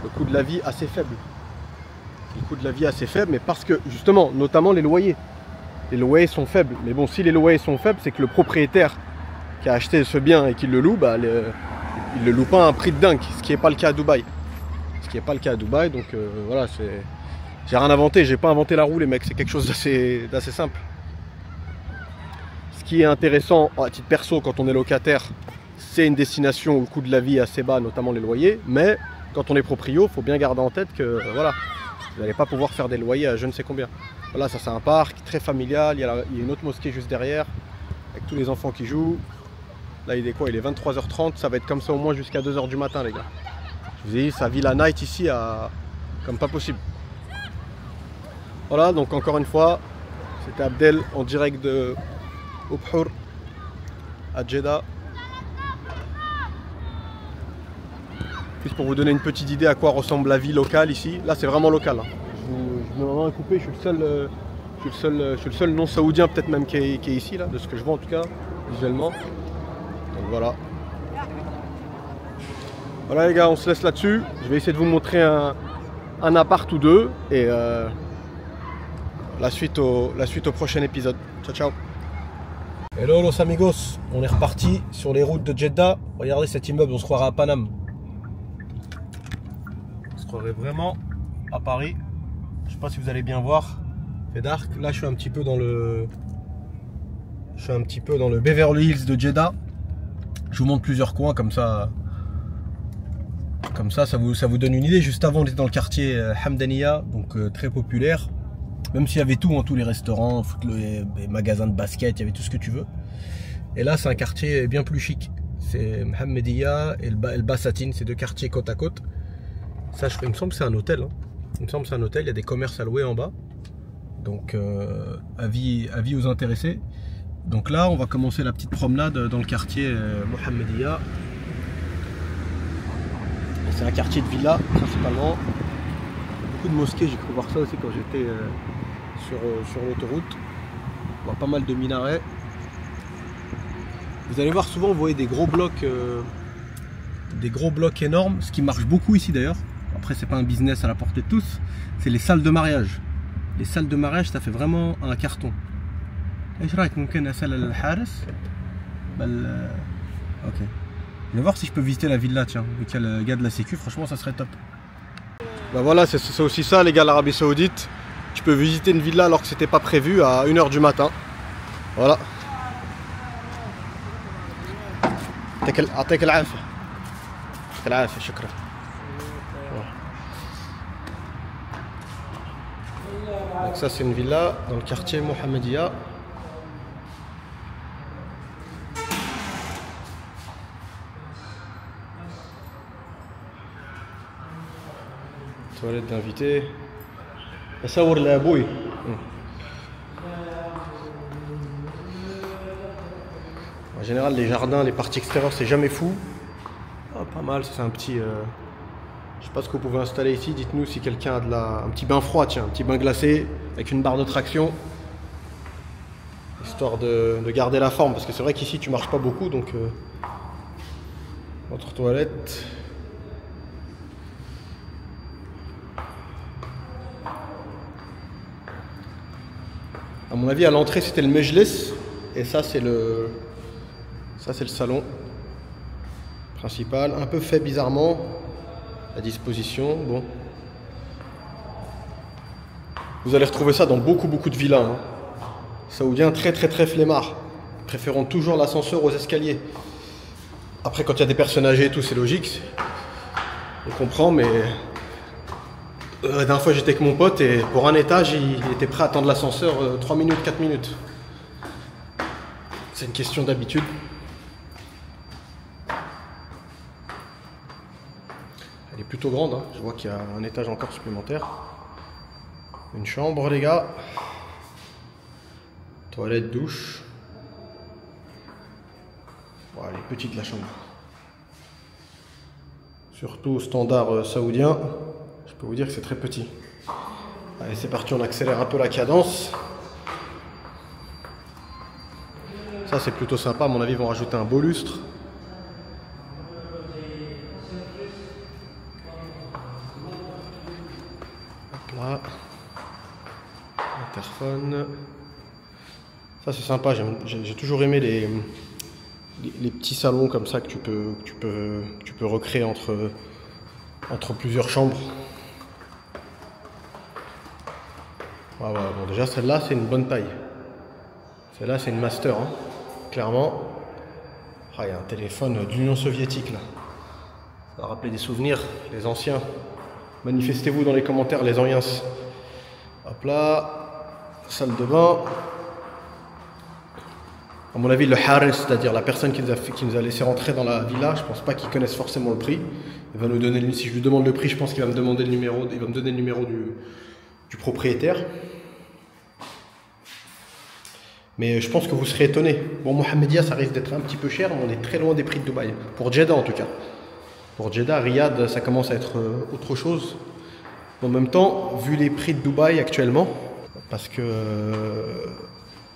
le coût de la vie assez faible. Le coût de la vie assez faible, mais parce que justement, notamment les loyers. Les loyers sont faibles, mais bon, si les loyers sont faibles, c'est que le propriétaire qui a acheté ce bien et qui le loue, bah, il le loue pas à un prix de dingue, ce qui n'est pas le cas à Dubaï. Ce qui n'est pas le cas à Dubaï, donc voilà, j'ai rien inventé, j'ai pas inventé la roue les mecs, c'est quelque chose d'assez simple. Ce qui est intéressant à titre perso quand on est locataire, c'est une destination où le coût de la vie est assez bas, notamment les loyers, mais quand on est proprio, il faut bien garder en tête que voilà, vous n'allez pas pouvoir faire des loyers à je ne sais combien. Voilà, ça c'est un parc très familial, il y a une autre mosquée juste derrière, avec tous les enfants qui jouent. Là il est quoi? Il est 23h30, ça va être comme ça au moins jusqu'à 2h du matin les gars. Je vous ai dit, ça vit la night ici comme pas possible. Voilà, donc encore une fois, c'était Abdel en direct de Ubhur à Jeddah. Juste pour vous donner une petite idée à quoi ressemble la vie locale ici. Là c'est vraiment local, hein. Je me demande à couper, je suis le seul non saoudien peut-être même qui est ici là, de ce que je vois en tout cas, visuellement. Donc voilà. Voilà les gars, on se laisse là-dessus. Je vais essayer de vous montrer un appart ou deux et la suite au prochain épisode. Ciao ciao. Hello los amigos, on est reparti sur les routes de Jeddah. Regardez cet immeuble, on se croirait à Paname. On se croirait vraiment à Paris. Je sais pas si vous allez bien voir. C'est dark. Là je suis un petit peu dans le Beverly Hills de Jeddah. Je vous montre plusieurs coins comme ça. Comme ça vous donne une idée. Juste avant, on était dans le quartier Hamdaniya, donc très populaire. Même s'il y avait tout, hein, tous les restaurants, les magasins de basket, il y avait tout ce que tu veux. Et là, c'est un quartier bien plus chic. C'est Mohammediya et El Basatine, c'est deux quartiers côte à côte. Ça, il me semble que c'est un hôtel. Hein. Il me semble que c'est un hôtel, il y a des commerces à louer en bas. Donc avis aux intéressés. Donc là on va commencer la petite promenade dans le quartier Mohammedia. C'est un quartier de villas principalement. Beaucoup de mosquées, j'ai cru voir ça aussi quand j'étais sur l'autoroute. On voit pas mal de minarets. Vous allez voir, souvent vous voyez des gros blocs énormes, ce qui marche beaucoup ici d'ailleurs. Après c'est pas un business à la portée de tous, c'est les salles de mariage. Les salles de mariage, ça fait vraiment un carton. Ok. Je vais voir si je peux visiter la villa, tiens, vu qu'il y a le gars de la sécu, franchement ça serait top. Bah voilà, c'est aussi ça les gars, l'Arabie Saoudite. Tu peux visiter une villa alors que c'était pas prévu à 1h du matin. Voilà. Donc ça c'est une villa dans le quartier Mohammedia. Toilette d'invité. En général les jardins, les parties extérieures c'est jamais fou. Ah, pas mal, c'est un petit... Je sais pas ce que vous pouvez installer ici, dites-nous si quelqu'un a un petit bain froid, tiens, un petit bain glacé avec une barre de traction. Histoire de garder la forme, parce que c'est vrai qu'ici tu marches pas beaucoup, donc... Entre toilettes... À mon avis, à l'entrée, c'était le Mejlis. Et ça, c'est le salon principal. Un peu fait bizarrement. La disposition, bon. Vous allez retrouver ça dans beaucoup de villas. Hein. Saoudiens très flemmards. Préférant toujours l'ascenseur aux escaliers. Après, quand il y a des personnes âgées et tout, c'est logique. On comprend, mais... La dernière fois j'étais avec mon pote et pour un étage il était prêt à attendre l'ascenseur 3 minutes, 4 minutes. C'est une question d'habitude. Elle est plutôt grande, hein. Je vois qu'il y a un étage encore supplémentaire. Une chambre les gars. Toilette, douche. Voilà, elle est petite la chambre. Surtout au standard saoudien. Je peux vous dire que c'est très petit. Allez, c'est parti, on accélère un peu la cadence. Ça, c'est plutôt sympa. À mon avis, ils vont rajouter un beau lustre. Hop là. Interphone. Ça, c'est sympa. J'ai toujours aimé les petits salons comme ça que tu peux recréer entre plusieurs chambres. Ah ouais, bon, déjà celle-là c'est une bonne taille. Celle-là c'est une master, hein, clairement. Ah, il y a un téléphone d'Union soviétique là. Ça va rappeler des souvenirs, les anciens. Manifestez-vous dans les commentaires les anciens. Hop là, salle de bain. À mon avis le haris, c'est-à-dire la personne qui nous a laissé rentrer dans la villa, je pense pas qu'il connaisse forcément le prix. Il va nous donner, si je lui demande le prix, je pense qu'il va me demander le numéro, il va me donner le numéro du propriétaire. Mais je pense que vous serez étonné. Bon, Mohammedia, ça risque d'être un petit peu cher, mais on est très loin des prix de Dubaï. Pour Jeddah en tout cas. Pour Jeddah, Riyad, ça commence à être autre chose. En même temps, vu les prix de Dubaï actuellement, parce que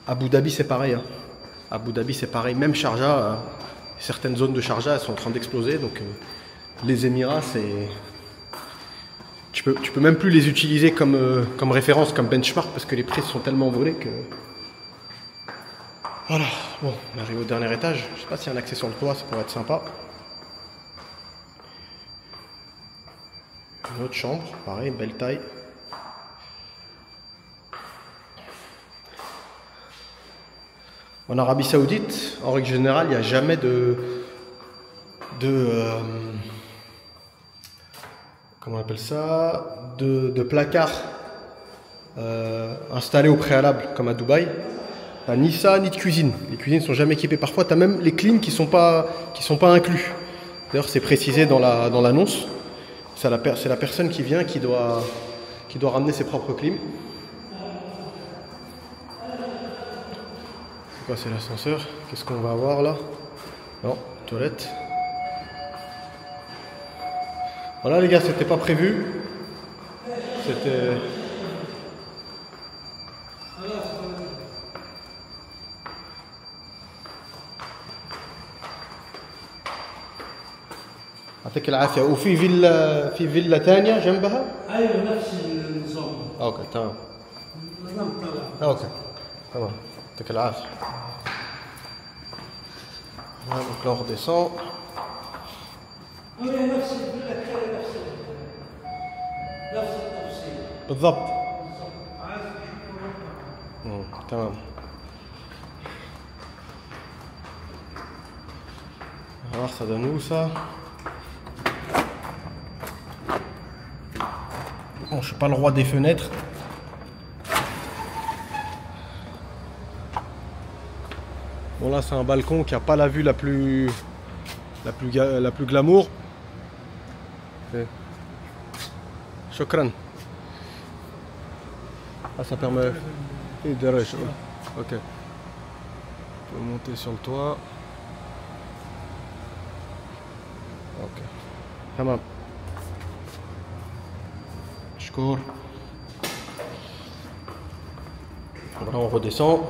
Abu Dhabi c'est pareil. Hein. Abu Dhabi c'est pareil, même Sharjah, certaines zones de Sharjah elles sont en train d'exploser. Donc les Émirats, c'est... Tu peux même plus les utiliser comme référence, comme benchmark, parce que les prix sont tellement volés que... Voilà, bon, on arrive au dernier étage. Je sais pas s'il y a un accès sur le toit, ça pourrait être sympa. Une autre chambre, pareil, belle taille. En Arabie Saoudite, en règle générale, il n'y a jamais comment on appelle ça, de placard installé au préalable comme à Dubaï. Ni ça ni de cuisine. Les cuisines ne sont jamais équipées. Parfois tu as même les clims qui sont pas inclus. D'ailleurs c'est précisé dans l'annonce. C'est la personne qui vient qui doit ramener ses propres clims. quoi, c'est l'ascenseur. Qu'est-ce qu'on va avoir là? Non, toilette. Voilà les gars, c'était pas prévu. C'était... يعطيك العافية. وفي فيلا ثانية جنبها؟ ايوه نفس النظام. اوكي تمام. نظام طلع. اوكي تمام. يعطيك العافية. Voilà, donc là on redescend. هي نفس الفيلا الثانية نفس التفصيل. بالضبط. عايز تشوفه تمام. Alors ça donne où ça? Bon, je suis pas le roi des fenêtres. Bon là c'est un balcon qui a pas la vue la plus glamour. Shukran. Ah ça permet. Ok. On peut monter sur le toit. Ok. Tamam. Shkour. Voilà, on redescend.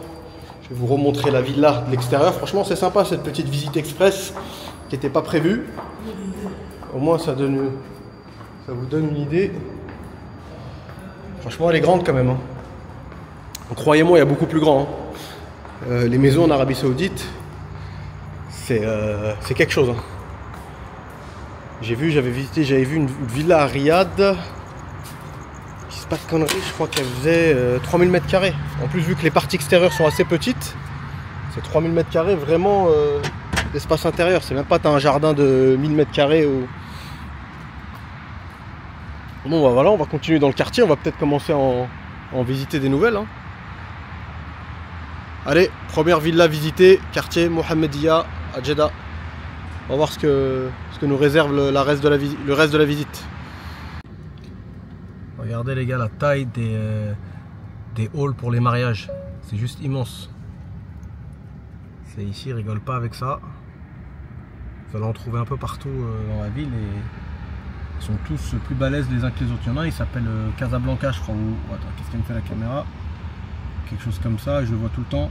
Je vais vous remontrer la villa de l'extérieur. Franchement, c'est sympa cette petite visite express qui n'était pas prévue. Au moins, ça vous donne une idée. Franchement, elle est grande quand même. Hein. Croyez-moi, il y a beaucoup plus grand. Hein. Les maisons en Arabie Saoudite, c'est quelque chose. Hein. J'avais vu une villa à Riyad. Si c'est pas de conneries, je crois qu'elle faisait 3000 m². En plus, vu que les parties extérieures sont assez petites, c'est 3000 m² vraiment d'espace intérieur. C'est même pas t'as un jardin de 1000 m² ou... Bon bah voilà, on va continuer dans le quartier, on va peut-être commencer à en visiter des nouvelles. Hein. Allez, première villa visitée, quartier Mohammedia à Jeddah. On va voir ce que nous réserve le reste de la visite. Regardez les gars la taille des halls pour les mariages. C'est juste immense. C'est ici, ils rigolent pas avec ça. Vous allez en trouver un peu partout dans la ville et ils sont tous plus balèzes les uns que les autres. Il y en a un, il s'appelle Casablanca je crois. Attends, qu'est-ce qu'elle me fait la caméra? Quelque chose comme ça, je le vois tout le temps.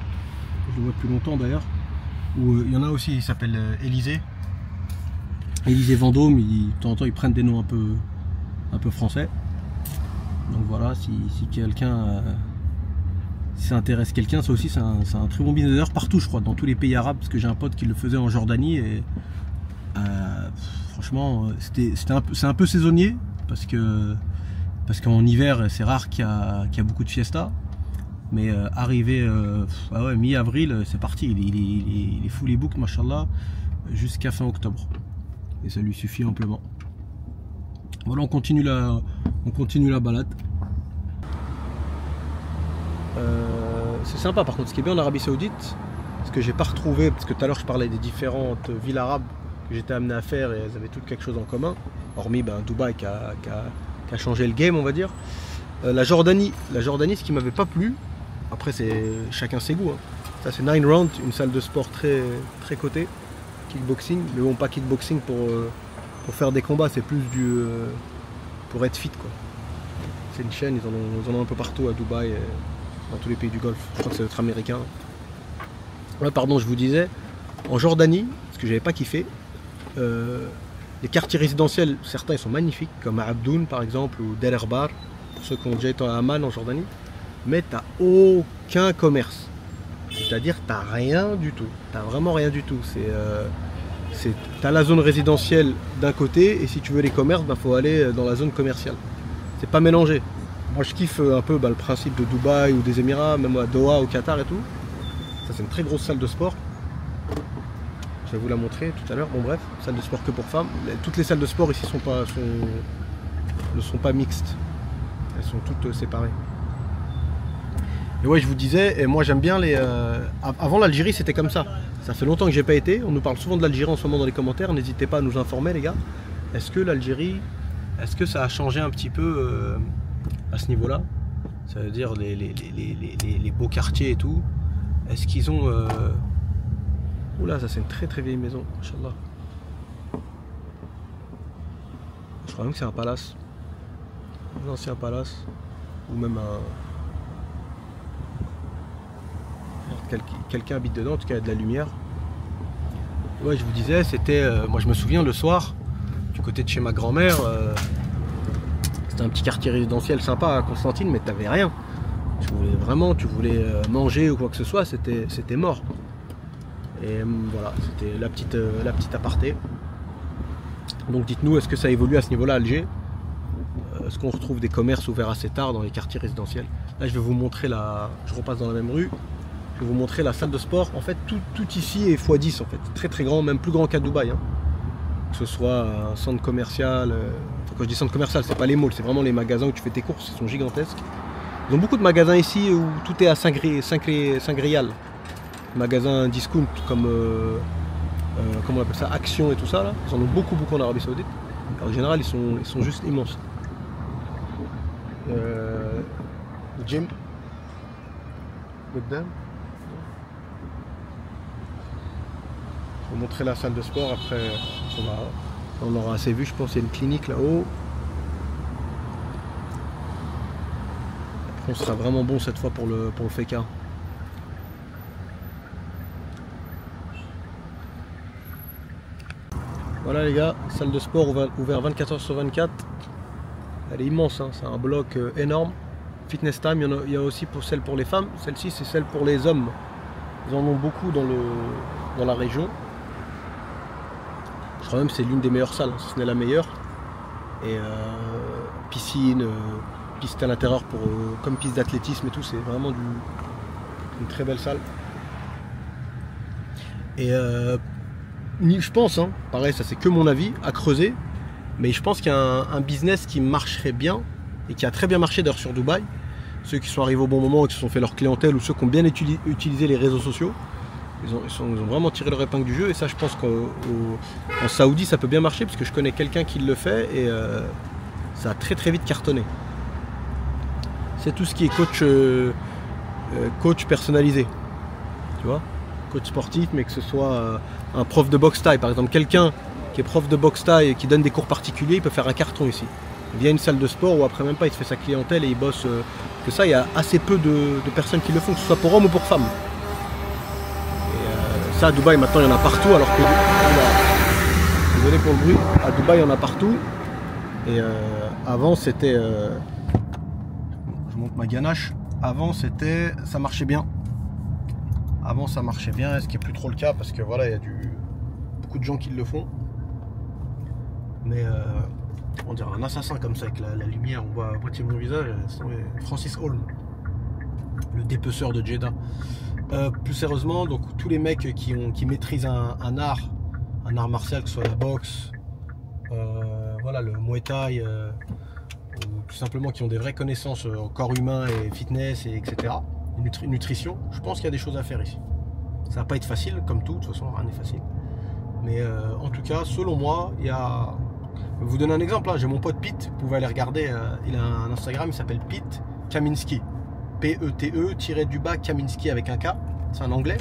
Je le vois depuis longtemps d'ailleurs. Ou il y en a aussi, il s'appelle Élysée. Élysée Vendôme, de temps en temps ils prennent des noms un peu français. Donc voilà, si quelqu'un si ça intéresse quelqu'un, ça aussi c'est un très bon business. D'ailleurs partout je crois, dans tous les pays arabes, parce que j'ai un pote qui le faisait en Jordanie et franchement c'est un peu saisonnier parce qu'en hiver c'est rare qu'il y a beaucoup de fiesta. Mais arrivé mi-avril, c'est parti, il est fully booked, machallah, jusqu'à fin octobre. Et ça lui suffit amplement. Voilà, on continue la balade. C'est sympa par contre, ce qui est bien en Arabie Saoudite, ce que j'ai pas retrouvé, parce que tout à l'heure je parlais des différentes villes arabes que j'étais amené à faire et elles avaient toutes quelque chose en commun, hormis Dubaï qui a changé le game on va dire. La Jordanie, ce qui m'avait pas plu, après c'est chacun ses goûts, hein. Ça c'est 9 Round, une salle de sport très, très cotée, kickboxing, mais bon pas kickboxing pour faire des combats, c'est plus pour être fit quoi. C'est une chaîne, ils en ont un peu partout à Dubaï, et dans tous les pays du Golfe, je crois que c'est notre américain. Ouais, pardon, je vous disais, en Jordanie, ce que j'avais pas kiffé, les quartiers résidentiels, certains ils sont magnifiques, comme à Abdoun par exemple, ou Deir el-Bar, pour ceux qui ont déjà été à Amman en Jordanie, mais t'as aucun commerce. C'est-à-dire t'as rien du tout, t'as vraiment rien du tout. T'as la zone résidentielle d'un côté et si tu veux les commerces, faut aller dans la zone commerciale. C'est pas mélangé. Moi je kiffe un peu le principe de Dubaï ou des Émirats, même à Doha, au Qatar et tout. Ça c'est une très grosse salle de sport. Je vais vous la montrer tout à l'heure. Bon bref, salle de sport que pour femmes. Toutes les salles de sport ici ne sont pas mixtes. Elles sont toutes séparées. Et ouais, je vous disais, et moi j'aime bien les... Avant l'Algérie c'était comme ça. Ça fait longtemps que j'ai pas été. On nous parle souvent de l'Algérie en ce moment dans les commentaires. N'hésitez pas à nous informer les gars. Est-ce que l'Algérie, est-ce que ça a changé un petit peu à ce niveau-là? Ça veut dire les beaux quartiers et tout. Est-ce qu'ils ont... Oula, ça c'est une très très vieille maison, Inch'Allah. Je crois même que c'est un palace. Un ancien palace. Ou même un... Quelqu'un habite dedans, en tout cas il y a de la lumière. Ouais, je vous disais, c'était... moi je me souviens le soir, du côté de chez ma grand-mère, c'était un petit quartier résidentiel sympa à Constantine, mais t'avais rien. Tu voulais manger ou quoi que ce soit, c'était mort. Et voilà, c'était la petite aparté. Donc dites-nous, est-ce que ça évolue à ce niveau-là à Alger? Est-ce qu'on retrouve des commerces ouverts assez tard dans les quartiers résidentiels? Là je vais vous montrer je repasse dans la même rue. Je vais vous montrer la salle de sport. En fait, tout ici est x10 en fait. Très très grand, même plus grand qu'à Dubaï. Hein. Que ce soit un centre commercial. Quand je dis centre commercial, c'est pas les malls, c'est vraiment les magasins où tu fais tes courses. Ils sont gigantesques. Ils ont beaucoup de magasins ici où tout est à 5 rials. Magasins discount comme comment on appelle ça, Action et tout ça là. Ils en ont beaucoup en Arabie Saoudite. En général, ils sont juste immenses. Le gym. Dedans. Je vais vous montrer la salle de sport, après on aura assez vu, je pense qu'il y a une clinique là-haut. On sera vraiment bon cette fois pour le FECA. Voilà les gars, salle de sport ouvert 24h/24. Elle est immense, hein, c'est un bloc énorme. Fitness Time, il y a aussi pour celle pour les femmes. Celle-ci c'est celle pour les hommes. Ils en ont beaucoup dans la région. Je crois même que c'est l'une des meilleures salles, si ce n'est la meilleure. Et piscine, piste à l'intérieur comme piste d'athlétisme et tout, c'est vraiment une très belle salle. Et je pense, hein, pareil, ça c'est que mon avis, à creuser, mais je pense qu'il y a un business qui marcherait bien et qui a très bien marché d'ailleurs sur Dubaï. Ceux qui sont arrivés au bon moment et qui se sont fait leur clientèle ou ceux qui ont bien utilisé les réseaux sociaux. Ils ont vraiment tiré leur épingle du jeu et ça je pense qu'en Saoudi ça peut bien marcher parce que je connais quelqu'un qui le fait et ça a très très vite cartonné. C'est tout ce qui est coach personnalisé, tu vois, coach sportif, mais que ce soit un prof de boxe thaï par exemple, quelqu'un qui est prof de boxe thaï et qui donne des cours particuliers, il peut faire un carton ici. Il vient à une salle de sport où après même pas il se fait sa clientèle et il bosse que ça, il y a assez peu de personnes qui le font, que ce soit pour hommes ou pour femmes. Ça à Dubaï maintenant il y en a partout alors que désolé pour le bruit, à Dubaï il y en a partout et avant c'était je monte ma ganache, avant c'était ça marchait bien, ce qui est plus trop le cas parce que voilà il y a beaucoup de gens qui le font, mais on dirait un assassin comme ça avec la lumière, on voit à moitié mon visage, Francis Holm, le dépeceur de Jeddah. Plus sérieusement, donc tous les mecs qui maîtrisent un art martial, que ce soit la boxe, voilà, le muay thai, ou tout simplement qui ont des vraies connaissances en corps humain et fitness, etc. Nutrition, je pense qu'il y a des choses à faire ici. Ça va pas être facile, comme tout, de toute façon, rien n'est facile. Mais en tout cas, selon moi, il y a... Je vais vous donner un exemple, hein. J'ai mon pote Pete, vous pouvez aller regarder, il a un Instagram, il s'appelle Pete Kaminski. P-E-T-E Kaminski avec un K, c'est un anglais.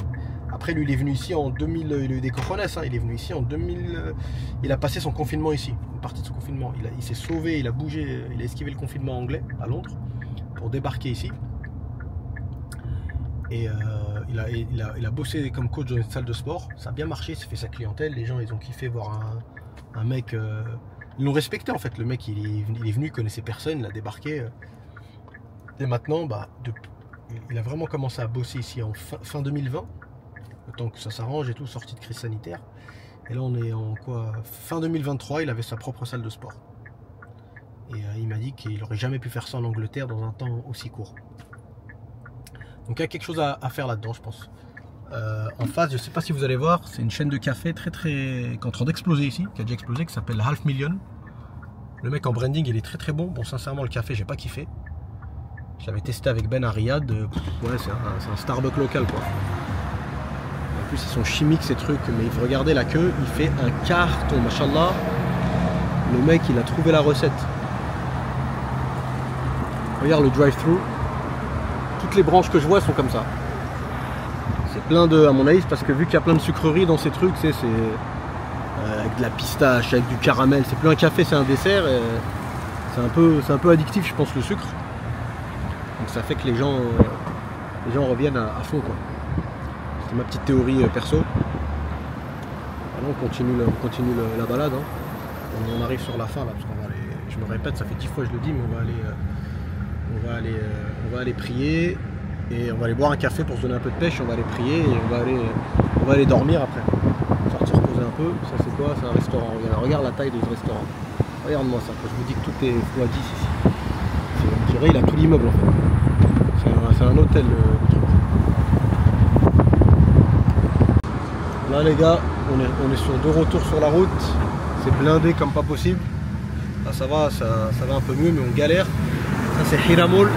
Après lui il est venu ici en 2000, il a eu des cojones, hein. Il est venu ici en 2000, il a passé son confinement ici, une partie de son confinement. Il s'est sauvé, il a bougé, il a esquivé le confinement anglais à Londres pour débarquer ici. Et il a bossé comme coach dans une salle de sport, ça a bien marché, il s'est fait sa clientèle, les gens ils ont kiffé voir un mec, ils l'ont respecté en fait, le mec il est venu, il connaissait personne, il a débarqué. Et maintenant, il a vraiment commencé à bosser ici en fin 2020, le temps que ça s'arrange et tout, sortie de crise sanitaire. Et là, on est en quoi? Fin 2023, il avait sa propre salle de sport. Et il m'a dit qu'il n'aurait jamais pu faire ça en Angleterre dans un temps aussi court. Donc il y a quelque chose à faire là-dedans, je pense. En face, je ne sais pas si vous allez voir, c'est une chaîne de café qui est en train d'exploser ici, qui a déjà explosé, qui s'appelle Half Million. Le mec en branding, il est très très bon. Bon, sincèrement, le café, j'ai pas kiffé. Je l'avais testé avec Ben à Riyad, ouais, c'est un Starbucks local quoi. En plus ils sont chimiques ces trucs, mais regardez la queue, il fait un carton, machallah. Le mec il a trouvé la recette. Regarde le drive-thru, toutes les branches que je vois sont comme ça. plein de, à mon avis, parce que vu qu'il y a plein de sucreries dans ces trucs, c'est avec de la pistache, avec du caramel, c'est plus un café, c'est un dessert. C'est un peu addictif, je pense, le sucre. Donc ça fait que les gens reviennent à fond, quoi. C'est ma petite théorie perso. Alors on continue la balade. Hein. On arrive sur la fin là, parce qu'on va aller. Je me répète, ça fait 10 fois que je le dis, mais on va aller prier et on va aller boire un café pour se donner un peu de pêche. On va aller prier et on va aller dormir après. Sortir se reposer un peu. Ça c'est quoi? C'est un restaurant. Regarde la taille de ce restaurant. Regarde-moi ça. Je vous dis que tout est x10 ici. On dirait il a tout l'immeuble en fait. C'est un hôtel le truc. Là les gars, on est sur de retour sur la route. C'est blindé comme pas possible. Là ça va un peu mieux, mais on galère. Ça c'est Hiramol.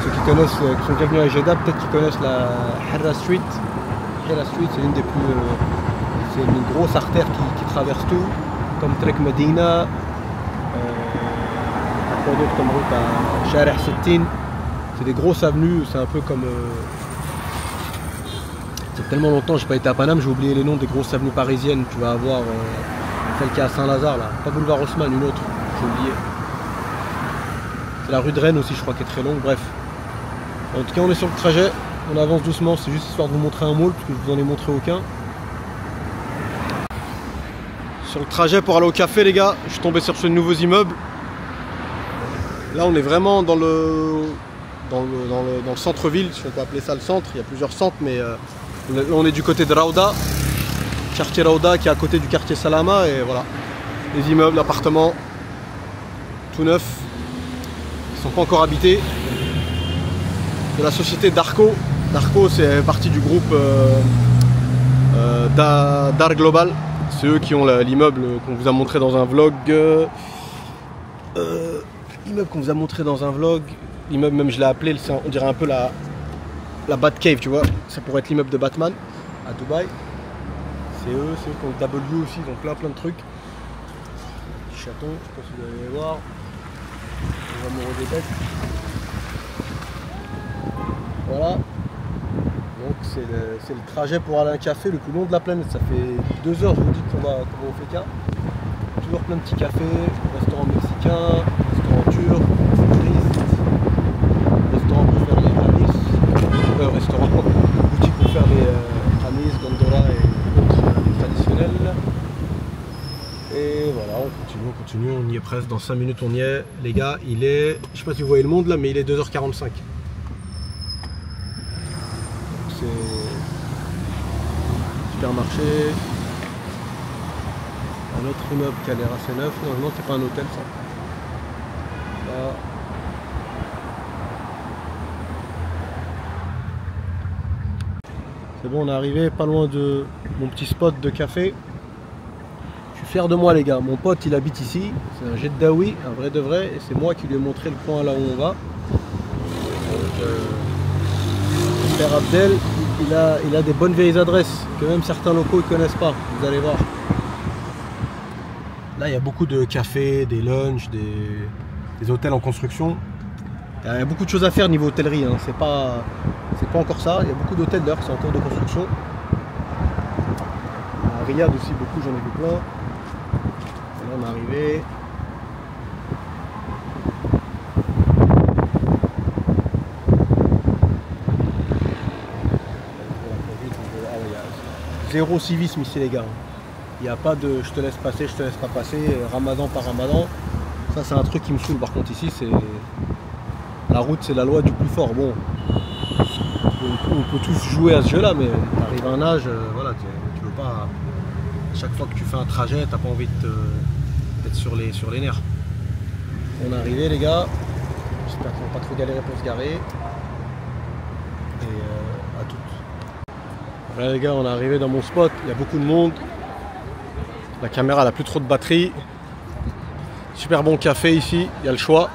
Ceux qui connaissent, qui sont déjà venus à Jeddah, peut-être qu'ils connaissent la Harra Street. Harra Street, c'est une des plus, c'est une grosse artère qui traverse tout, comme Trek Medina. Quoi d'autre comme route à Sharih Sittin. C'est des grosses avenues, c'est un peu comme. C'est tellement longtemps que j'ai pas été à Paname, j'ai oublié les noms des grosses avenues parisiennes. Tu vas avoir celle qui est à Saint-Lazare là, pas boulevard Haussmann, une autre, j'ai oublié. C'est la rue de Rennes aussi, je crois, qui est très longue, bref. En tout cas, on est sur le trajet, on avance doucement, c'est juste histoire de vous montrer un mall, parce que je vous en ai montré aucun. Sur le trajet pour aller au café, les gars, je suis tombé sur ce nouveaux immeubles. Là, on est vraiment dans le centre-ville, si on peut appeler ça le centre. Il y a plusieurs centres, mais on est du côté de Raouda, quartier Raouda qui est à côté du quartier Salama. Et voilà, les immeubles, appartements, tout neufs, qui ne sont pas encore habités. De la société Darko. Darko, c'est partie du groupe Dar Global. C'est eux qui ont l'immeuble qu'on vous a montré dans un vlog. L'immeuble qu'on vous a montré dans un vlog, l'immeuble même je l'ai appelé, on dirait un peu la Batcave, tu vois. Ça pourrait être l'immeuble de Batman à Dubaï. C'est eux qui ont le W aussi, donc plein de trucs. Petit chaton, je sais pas si vous allez les voir. Les amoureux des bêtes. Voilà. Donc c'est le trajet pour aller à un café le plus long de la planète. Ça fait 2 heures, je vous dis qu'on va au FK. Toujours plein de petits cafés, restaurants mexicains, restaurants turcs, restaurants pour faire les hamis, restaurants, boutiques pour faire les hamis, gondola et autres traditionnels. Et voilà, on continue, on y est presque, dans 5 minutes on y est. Les gars, il est, je sais pas si vous voyez le monde là, mais il est 2h45. C'est supermarché. Un autre immeuble qui a l'air assez neuf. Non, c'est pas un hôtel ça. Là. C'est bon, on est arrivé pas loin de mon petit spot de café. Je suis fier de moi les gars. Mon pote il habite ici. C'est un Jeddaoui, un vrai de vrai. Et c'est moi qui lui ai montré le coin là où on va. Donc, Père Abdel, il a des bonnes vieilles adresses que même certains locaux ne connaissent pas. Vous allez voir. Là, il y a beaucoup de cafés, des lunchs, des hôtels en construction. Il y a beaucoup de choses à faire niveau hôtellerie. Hein. C'est pas encore ça. Il y a beaucoup d'hôtels d'ailleurs, c'est en cours de construction. À Riyad aussi, beaucoup, j'en ai vu plein. Et là, on est arrivé. Zéro civisme ici, les gars. Il n'y a pas de je te laisse passer, je te laisse pas passer, ramadan par ramadan. Ça c'est un truc qui me saoule par contre ici, c'est la route, c'est la loi du plus fort. Bon, on peut tous jouer à ce jeu là, mais tu arrives à un âge, voilà, tu veux pas, chaque fois que tu fais un trajet, t'as pas envie d'être sur les nerfs. On est arrivé les gars, j'espère qu'on va pas trop galérer pour se garer. Et à toutes. Voilà les gars, on est arrivé dans mon spot, il y a beaucoup de monde. La caméra n'a plus trop de batterie. Super bon café ici, il y a le choix.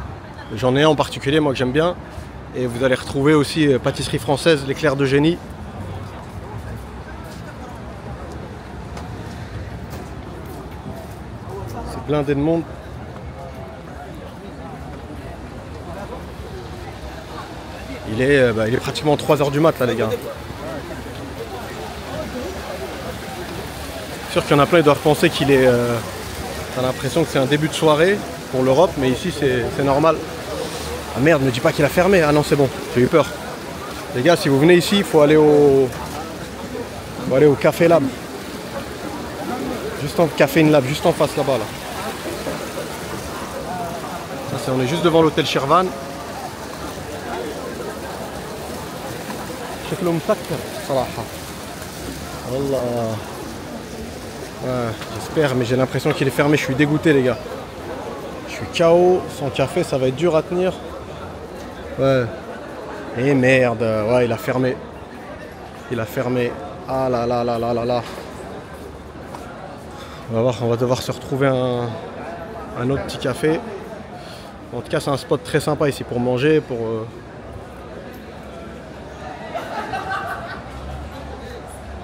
J'en ai un en particulier, moi que j'aime bien. Et vous allez retrouver aussi pâtisserie française, l'éclair de génie. C'est blindé de monde. Il est pratiquement 3 h du mat là les gars. C'est sûr qu'il y en a plein, ils doivent penser qu'il est... T'as l'impression que c'est un début de soirée pour l'Europe, mais ici c'est normal. Ah merde, me dis pas qu'il a fermé. Ah non, c'est bon, j'ai eu peur. Les gars, si vous venez ici, il faut aller au Café Lab. Juste en Café Lab, juste en face là-bas. Là. Ça, on est juste devant l'hôtel Shirvan. شكله مسكر صراحة. والله. Ouais, j'espère, mais j'ai l'impression qu'il est fermé. Je suis dégoûté, les gars. Je suis KO. Sans café, ça va être dur à tenir. Ouais. Et merde. Ouais, il a fermé. Il a fermé. Ah là là là là là là. On va voir, on va devoir se retrouver un autre petit café. En tout cas, c'est un spot très sympa ici pour manger, pour...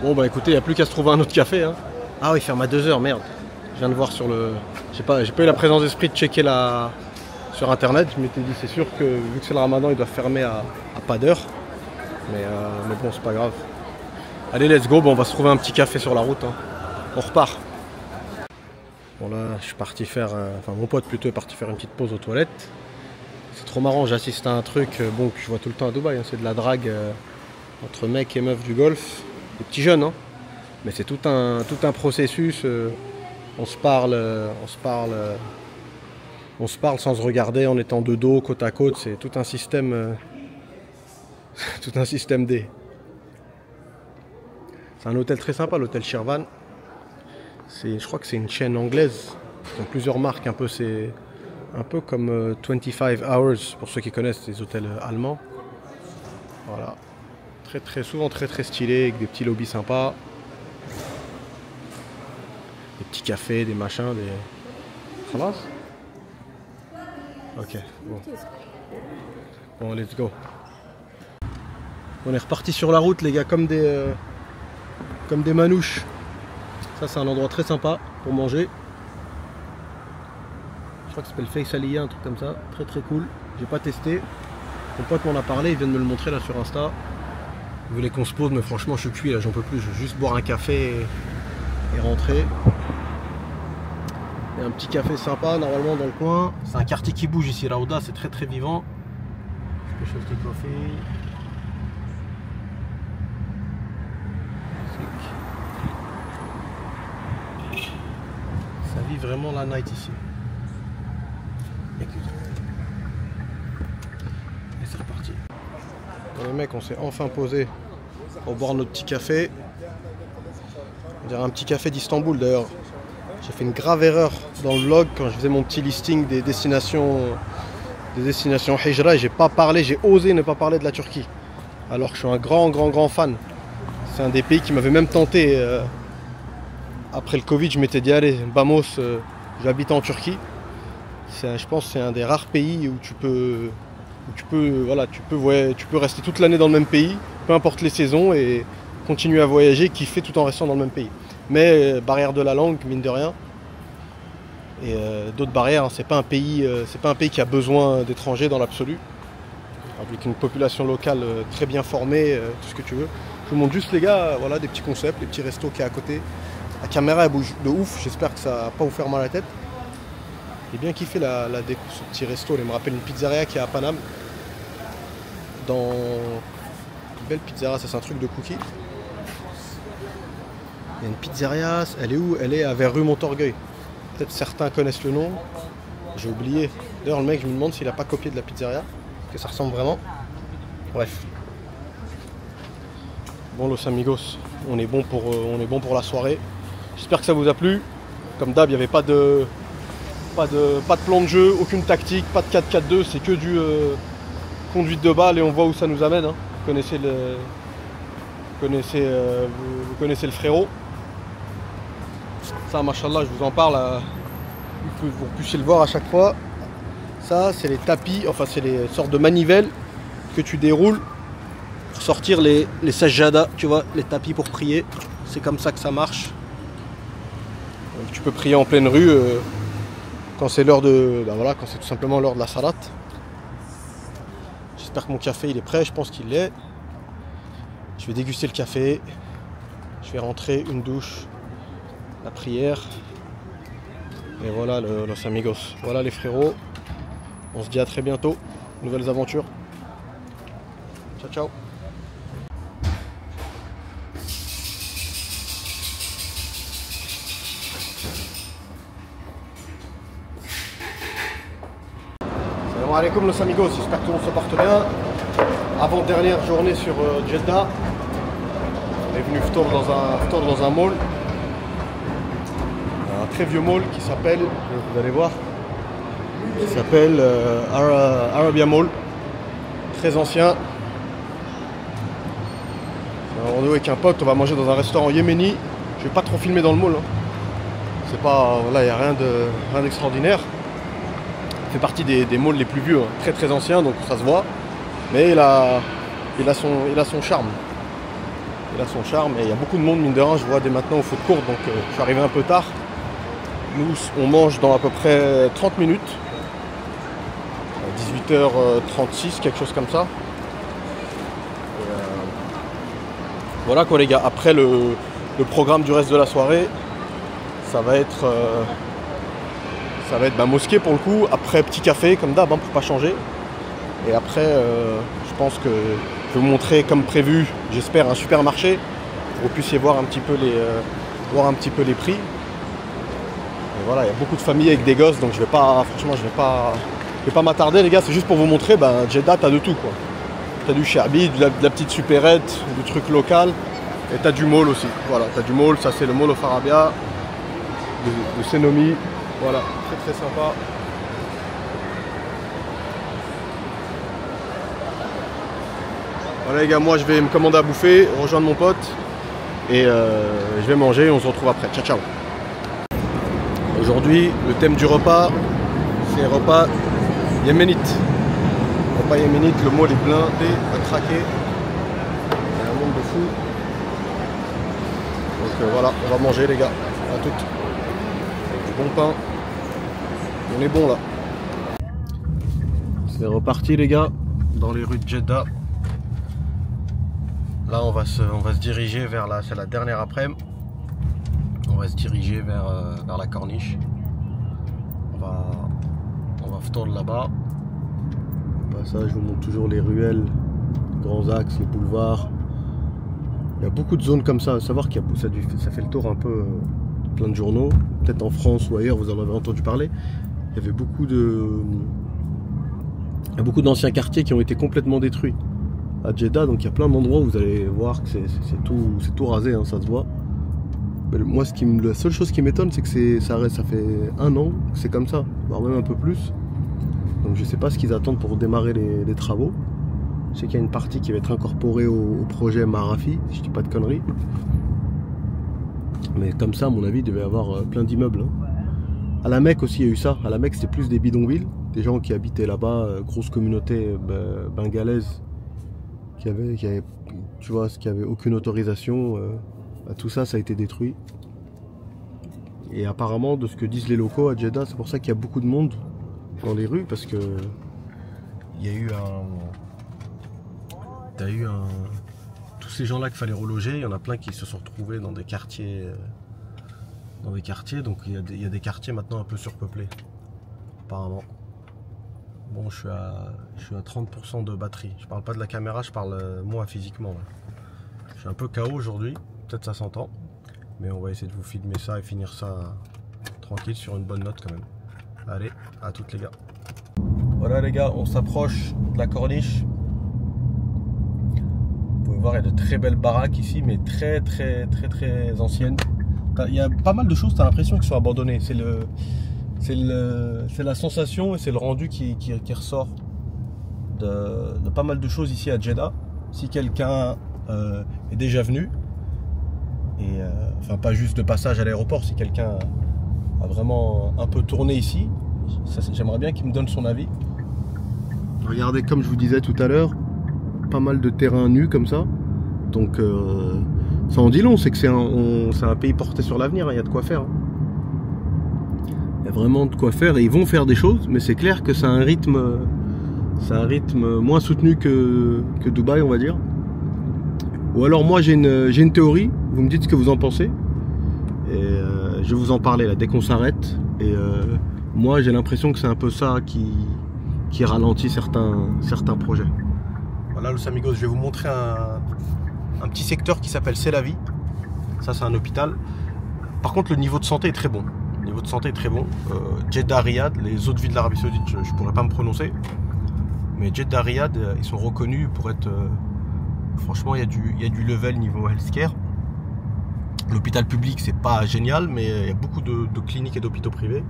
Bon bah écoutez, il n'y a plus qu'à se trouver un autre café. Hein. Ah oui, il ferme à 2 h, merde. Je viens de voir sur le... J'ai pas eu la présence d'esprit de checker sur internet. Je m'étais dit, c'est sûr que vu que c'est le ramadan, ils doivent fermer à pas d'heure. Mais bon, c'est pas grave. Allez, let's go, bon, on va se trouver un petit café sur la route. Hein. On repart. Bon là, je suis parti faire... Enfin, mon pote plutôt est parti faire une petite pause aux toilettes. C'est trop marrant, j'assiste à un truc bon, que je vois tout le temps à Dubaï. Hein. C'est de la drague entre mecs et meufs du golf. Des petits jeunes, hein. Mais c'est tout un processus. On se parle sans se regarder, en étant de dos, côte à côte. C'est tout un système, tout un système D. C'est un hôtel très sympa, l'hôtel Shirvan. Je crois que c'est une chaîne anglaise. Ils ont plusieurs marques, c'est un peu comme 25 Hours pour ceux qui connaissent les hôtels allemands. Voilà. Très souvent très stylé avec des petits lobbies sympas. Des petits cafés, des machins, des... Khalas ? Ok, bon. Bon, let's go. On est reparti sur la route les gars, comme des manouches. Ça c'est un endroit très sympa pour manger. Je crois que ça s'appelle Faisalia, un truc comme ça. Très cool. J'ai pas testé. Mon pote m'en a parlé, il vient de me le montrer là sur Insta. Il voulait qu'on se pose, mais franchement je suis cuit là, j'en peux plus. Je veux juste boire un café et rentrer. Il y a un petit café sympa normalement dans le coin. C'est un quartier qui bouge ici, Raouda, c'est très vivant. Quelque chose de café. Ça vit vraiment la night ici. Écoute. Et c'est reparti. Bon, les mecs, on s'est enfin posé pour boire notre petit café. On dirait un petit café d'Istanbul d'ailleurs. J'ai fait une grave erreur dans le vlog quand je faisais mon petit listing des destinations Hijra. J'ai osé ne pas parler de la Turquie. Alors que je suis un grand fan. C'est un des pays qui m'avait même tenté. Après le Covid, je m'étais dit allez, vamos, j'habite en Turquie. Je pense que c'est un des rares pays où tu peux rester toute l'année dans le même pays, peu importe les saisons, et continuer à voyager, kiffer tout en restant dans le même pays. Mais barrière de la langue, mine de rien, et d'autres barrières. Hein, c'est pas un pays qui a besoin d'étrangers dans l'absolu, avec une population locale très bien formée, tout ce que tu veux. Je vous montre juste les gars, voilà, des petits concepts, les petits restos qui est à côté. La caméra elle bouge de ouf, j'espère que ça va pas vous faire mal à la tête. J'ai bien kiffé la déco, ce petit resto, il me rappelle une pizzeria qui est à Paname. Dans une belle pizzeria, ça c'est un truc de cookies. Il y a une pizzeria, elle est où? Elle est vers rue Montorgueil. Peut-être certains connaissent le nom, j'ai oublié. D'ailleurs le mec, je me demande s'il a pas copié de la pizzeria, que ça ressemble vraiment. Bref. Bon los amigos, on est bon pour la soirée. J'espère que ça vous a plu. Comme d'hab, il n'y avait pas de plan de jeu, aucune tactique, pas de 4-4-2, c'est que du conduite de balle et on voit où ça nous amène. Hein. Vous connaissez le frérot. Ça, machallah, je vous en parle, vous puissiez le voir à chaque fois. Ça, c'est les tapis, enfin c'est les sortes de manivelles que tu déroules pour sortir les sajjadas, tu vois, les tapis pour prier. C'est comme ça que ça marche. Donc, tu peux prier en pleine rue quand c'est l'heure de... Ben voilà, quand c'est tout simplement l'heure de la salat. J'espère que mon café il est prêt, je pense qu'il l'est. Je vais déguster le café. Je vais rentrer, une douche, la prière. Et voilà los amigos. Voilà les frérots. On se dit à très bientôt. Nouvelles aventures. Ciao ciao. Salam alaikum los amigos, j'espère que tout le monde se porte bien. Avant-dernière journée sur Jeddah. On est venu ftour dans un mall. Un très vieux mall qui s'appelle, vous allez voir, qui s'appelle Arabia Mall. Très ancien. On a rendez-vous avec un pote, on va manger dans un restaurant yéméni. Je vais pas trop filmer dans le mall. Hein. C'est pas, là il n'y a rien d'extraordinaire. Fait partie des malls les plus vieux, hein. Très très ancien, donc ça se voit. Mais il a son charme. Il a son charme et il y a beaucoup de monde, mine de rien, je vois dès maintenant au foot court, donc je suis arrivé un peu tard. Nous, on mange dans à peu près 30 minutes. 18h36, quelque chose comme ça. Et, voilà quoi les gars, après le programme du reste de la soirée, ça va être mosquée pour le coup, après petit café comme d'hab, hein, pour pas changer. Et après je pense que je vais vous montrer comme prévu, j'espère, un supermarché pour que vous puissiez voir un petit peu les prix. Et voilà, il y a beaucoup de familles avec des gosses, donc je vais pas m'attarder les gars, c'est juste pour vous montrer, Jeddah t'as de tout quoi. T'as du Sherbi, de la petite supérette, du truc local, et t'as du mall aussi. Voilà, t'as du mall, ça c'est le mall of Arabia, de Senomi. Voilà, très très sympa. Voilà les gars, moi je vais me commander à bouffer, rejoindre mon pote et je vais manger et on se retrouve après. Ciao ciao. Aujourd'hui, le thème du repas, c'est repas yéménite. Repas yéménite, le mall est blindé à craquer. Il y a un monde de fou. Donc voilà, on va manger les gars. À toutes. Avec du bon pain. On est bon là. C'est reparti les gars, dans les rues de Jeddah. Là on va se diriger vers c'est la dernière après-midi. On va se diriger vers la corniche. On va ftourner là-bas. Au passage, je vous montre toujours les ruelles, les grands axes, les boulevards. Il y a beaucoup de zones comme ça. À savoir qu'il ça fait le tour un peu plein de journaux. Peut-être en France ou ailleurs, vous en avez entendu parler. Il y avait beaucoup d'anciens quartiers qui ont été complètement détruits à Jeddah. Donc il y a plein d'endroits où vous allez voir que c'est tout rasé, hein, ça se voit. Mais moi, la seule chose qui m'étonne, c'est que ça fait 1 an que c'est comme ça, voire même un peu plus. Donc je sais pas ce qu'ils attendent pour démarrer les travaux. Je sais qu'il y a une partie qui va être incorporée au projet Marafi, si je dis pas de conneries. Mais comme ça, à mon avis, il devait y avoir plein d'immeubles. Hein. À la Mecque aussi, il y a eu ça. À la Mecque, c'était plus des bidonvilles. Des gens qui habitaient là-bas, grosse communauté bengalaise, qui avait aucune autorisation. Tout ça, ça a été détruit. Et apparemment, de ce que disent les locaux à Jeddah, c'est pour ça qu'il y a beaucoup de monde dans les rues, parce que il y a eu tous ces gens-là qu'il fallait reloger, il y en a plein qui se sont retrouvés dans des quartiers, donc il y a des quartiers maintenant un peu surpeuplés, apparemment. Bon, je suis à 30% de batterie. Je parle pas de la caméra, je parle moi physiquement. Ouais. Je suis un peu KO aujourd'hui, peut-être ça s'entend, mais on va essayer de vous filmer ça et finir ça tranquille sur une bonne note quand même. Allez, à toutes les gars. Voilà les gars, on s'approche de la corniche. Vous pouvez voir, il y a de très belles baraques ici, mais très anciennes. Il y a pas mal de choses, tu as l'impression qu'elles sont abandonnées. C'est la sensation et c'est le rendu qui ressort de pas mal de choses ici à Jeddah. Si quelqu'un est déjà venu, et enfin pas juste de passage à l'aéroport, si quelqu'un a vraiment un peu tourné ici, j'aimerais bien qu'il me donne son avis. Regardez, comme je vous disais tout à l'heure, pas mal de terrains nus comme ça, donc ça en dit long, c'est que c'est un pays porté sur l'avenir, il y a de quoi faire. Il y a vraiment de quoi faire et ils vont faire des choses, mais c'est clair que c'est un rythme C'est un rythme moins soutenu que Dubaï, on va dire. Ou alors moi j'ai une théorie, vous me dites ce que vous en pensez. Et je vais vous en parler là dès qu'on s'arrête. Et moi j'ai l'impression que c'est un peu ça qui ralentit certains projets. Voilà Los Amigos, je vais vous montrer un petit secteur qui s'appelle C'est la vie. Ça c'est un hôpital. Par contre le niveau de santé est très bon. Le niveau de santé est très bon. Jeddah, Riyad, les autres villes de l'Arabie Saoudite, je ne pourrais pas me prononcer. Mais Jeddah, Riyad, ils sont reconnus pour être... franchement, il y a du level niveau healthcare. L'hôpital public, c'est pas génial, mais il y a beaucoup de cliniques et d'hôpitaux privés.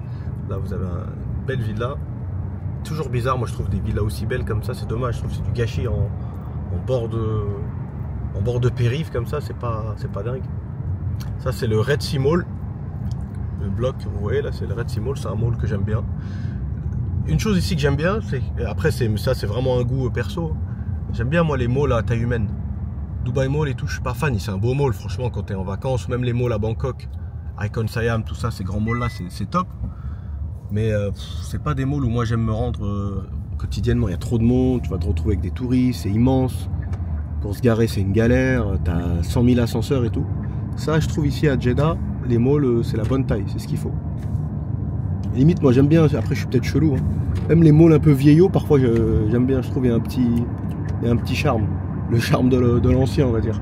Là, vous avez une belle villa. Toujours bizarre, moi je trouve des villas aussi belles comme ça, c'est dommage. Je trouve que c'est du gâchis en bord de périph' comme ça, c'est pas dingue. Ça, c'est le Red Sea Mall. Le bloc, vous voyez là, c'est le Red Sea Mall, c'est un mall que j'aime bien. Une chose ici que j'aime bien, après ça c'est vraiment un goût perso. J'aime bien moi les malls à taille humaine. Dubai Mall et tout, je suis pas fan, c'est un beau mall franchement quand tu es en vacances, même les malls à Bangkok, Icon Siam, tout ça, ces grands malls là, c'est top. Mais c'est pas des malls où moi j'aime me rendre quotidiennement, il y a trop de monde, tu vas te retrouver avec des touristes, c'est immense. Pour se garer c'est une galère, tu as 100 000 ascenseurs et tout. Ça je trouve ici à Jeddah, les malls c'est la bonne taille, c'est ce qu'il faut. Limite moi j'aime bien, après je suis peut-être chelou, hein. Même les malls un peu vieillots, parfois j'aime bien, je trouve il y a un petit charme. Le charme de l'ancien on va dire.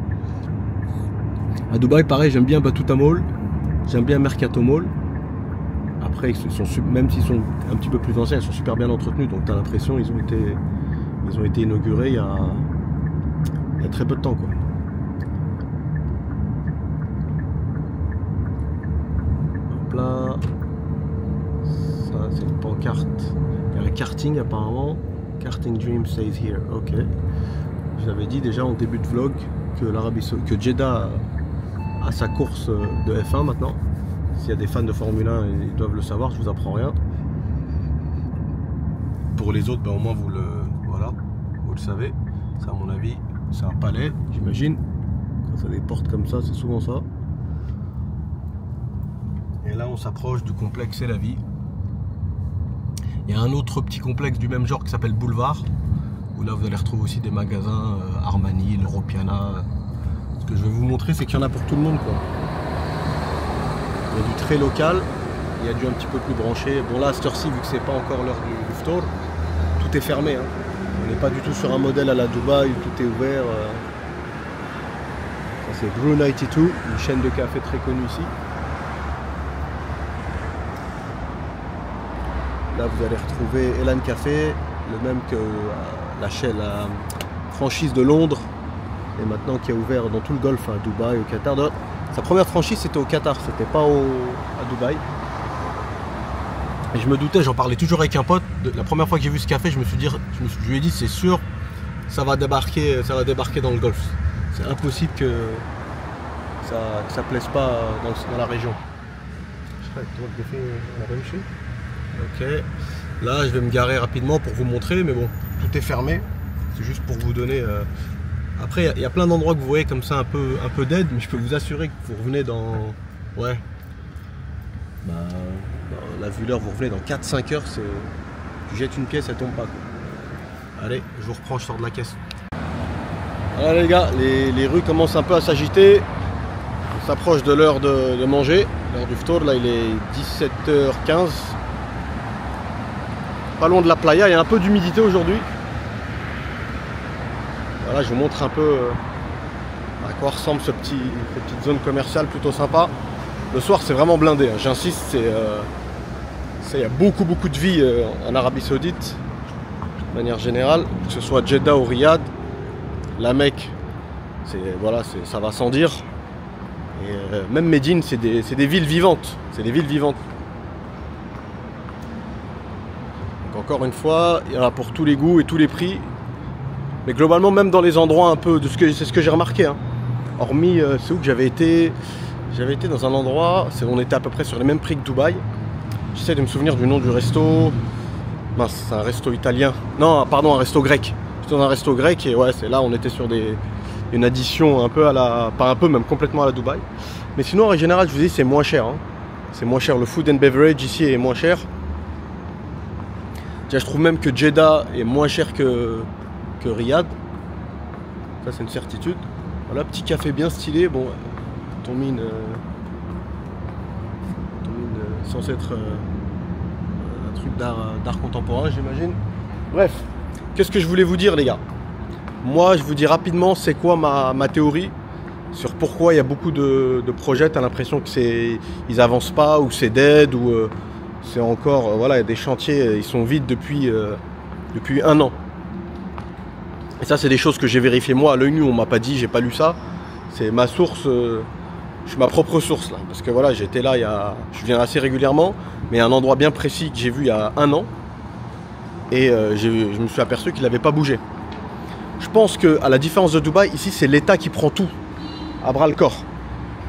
À Dubaï pareil, j'aime bien Batuta Mall, j'aime bien Mercato Mall. Après même s'ils sont un petit peu plus anciens, ils sont super bien entretenus, donc tu as l'impression ils ont été inaugurés il y a très peu de temps quoi. Hop là. Ça c'est une pancarte. Il y a un karting apparemment. Karting Dream stays here. Ok. Je l'avais dit déjà en début de vlog que Jeddah a sa course de F1 maintenant. S'il y a des fans de Formule 1, ils doivent le savoir, je vous apprends rien. Pour les autres, ben, au moins vous le savez. Ça à mon avis, c'est un palais, j'imagine. Quand ça a des portes comme ça, c'est souvent ça. Et là on s'approche du complexe C'est la vie. Il y a un autre petit complexe du même genre qui s'appelle Boulevard, où là vous allez retrouver aussi des magasins Armani, l'Europiana. Ce que je vais vous montrer, c'est qu'il y en a pour tout le monde quoi. Il y a du très local, il y a du un petit peu plus branché. Bon là à cette heure-ci, vu que c'est pas encore l'heure du iftar, tout est fermé, hein. On n'est pas du tout sur un modèle à la Dubaï où tout est ouvert. Ça c'est Brew 92, une chaîne de café très connue ici. Là vous allez retrouver Elan Café, le même que la franchise de Londres, et maintenant qui a ouvert dans tout le Golfe, à Dubaï, au Qatar. Sa première franchise c'était au Qatar, c'était pas à Dubaï. Et je me doutais, j'en parlais toujours avec un pote. La première fois que j'ai vu ce café, je lui ai dit c'est sûr, ça va débarquer dans le Golfe. C'est impossible que ça plaise pas dans la région. Ok, là je vais me garer rapidement pour vous montrer, mais bon, tout est fermé. C'est juste pour vous donner. Après, il y a plein d'endroits que vous voyez comme ça un peu dead, mais je peux vous assurer que vous revenez dans. Ouais. On a vu l'heure, vous revenez dans 4-5 heures, tu jettes une pièce, elle tombe pas quoi. Allez, je vous reprends, je sors de la caisse. Voilà les gars, les rues commencent un peu à s'agiter. On s'approche de l'heure de manger, l'heure du iftar, là il est 17h15. Pas loin de la playa, il y a un peu d'humidité aujourd'hui. Voilà, je vous montre un peu à quoi ressemble cette petite zone commerciale plutôt sympa. Le soir c'est vraiment blindé, hein. J'insiste, il y a beaucoup de vie en Arabie Saoudite de manière générale, que ce soit Jeddah ou Riyad, la Mecque, ça va sans dire. Et même Médine, c'est des villes vivantes, Donc encore une fois, il y en a pour tous les goûts et tous les prix. Mais globalement, même dans les endroits un peu, c'est ce que j'ai remarqué, hein. Hormis, c'est où que j'avais été dans un endroit, on était à peu près sur les mêmes prix que Dubaï. J'essaie de me souvenir du nom du resto. Mince, c'est un resto italien. Non, pardon, un resto grec. J'étais dans un resto grec et ouais, c'est là, on était sur une addition un peu pas un peu, même complètement à la Dubaï. Mais sinon, en général, je vous dis, c'est moins cher, hein. C'est moins cher, le food and beverage ici est moins cher. Déjà, je trouve même que Jeddah est moins cher que Riyad. Ça, c'est une certitude. Voilà, petit café bien stylé. Bon, ton mine censé être un truc d'art contemporain, j'imagine. Bref, qu'est-ce que je voulais vous dire, les gars? Moi, je vous dis rapidement, c'est quoi ma théorie sur pourquoi il y a beaucoup de projets. T'as l'impression que ils avancent pas, ou c'est dead, ou c'est encore, voilà, il y a des chantiers, ils sont vides depuis 1 an. Et ça, c'est des choses que j'ai vérifiées moi à l'œil nu. On m'a pas dit, j'ai pas lu ça. C'est ma source, je suis ma propre source là. Parce que voilà, j'étais là, je viens assez régulièrement, mais à un endroit bien précis que j'ai vu il y a 1 an. Et je me suis aperçu qu'il n'avait pas bougé. Je pense qu'à la différence de Dubaï, ici c'est l'État qui prend tout à bras le corps.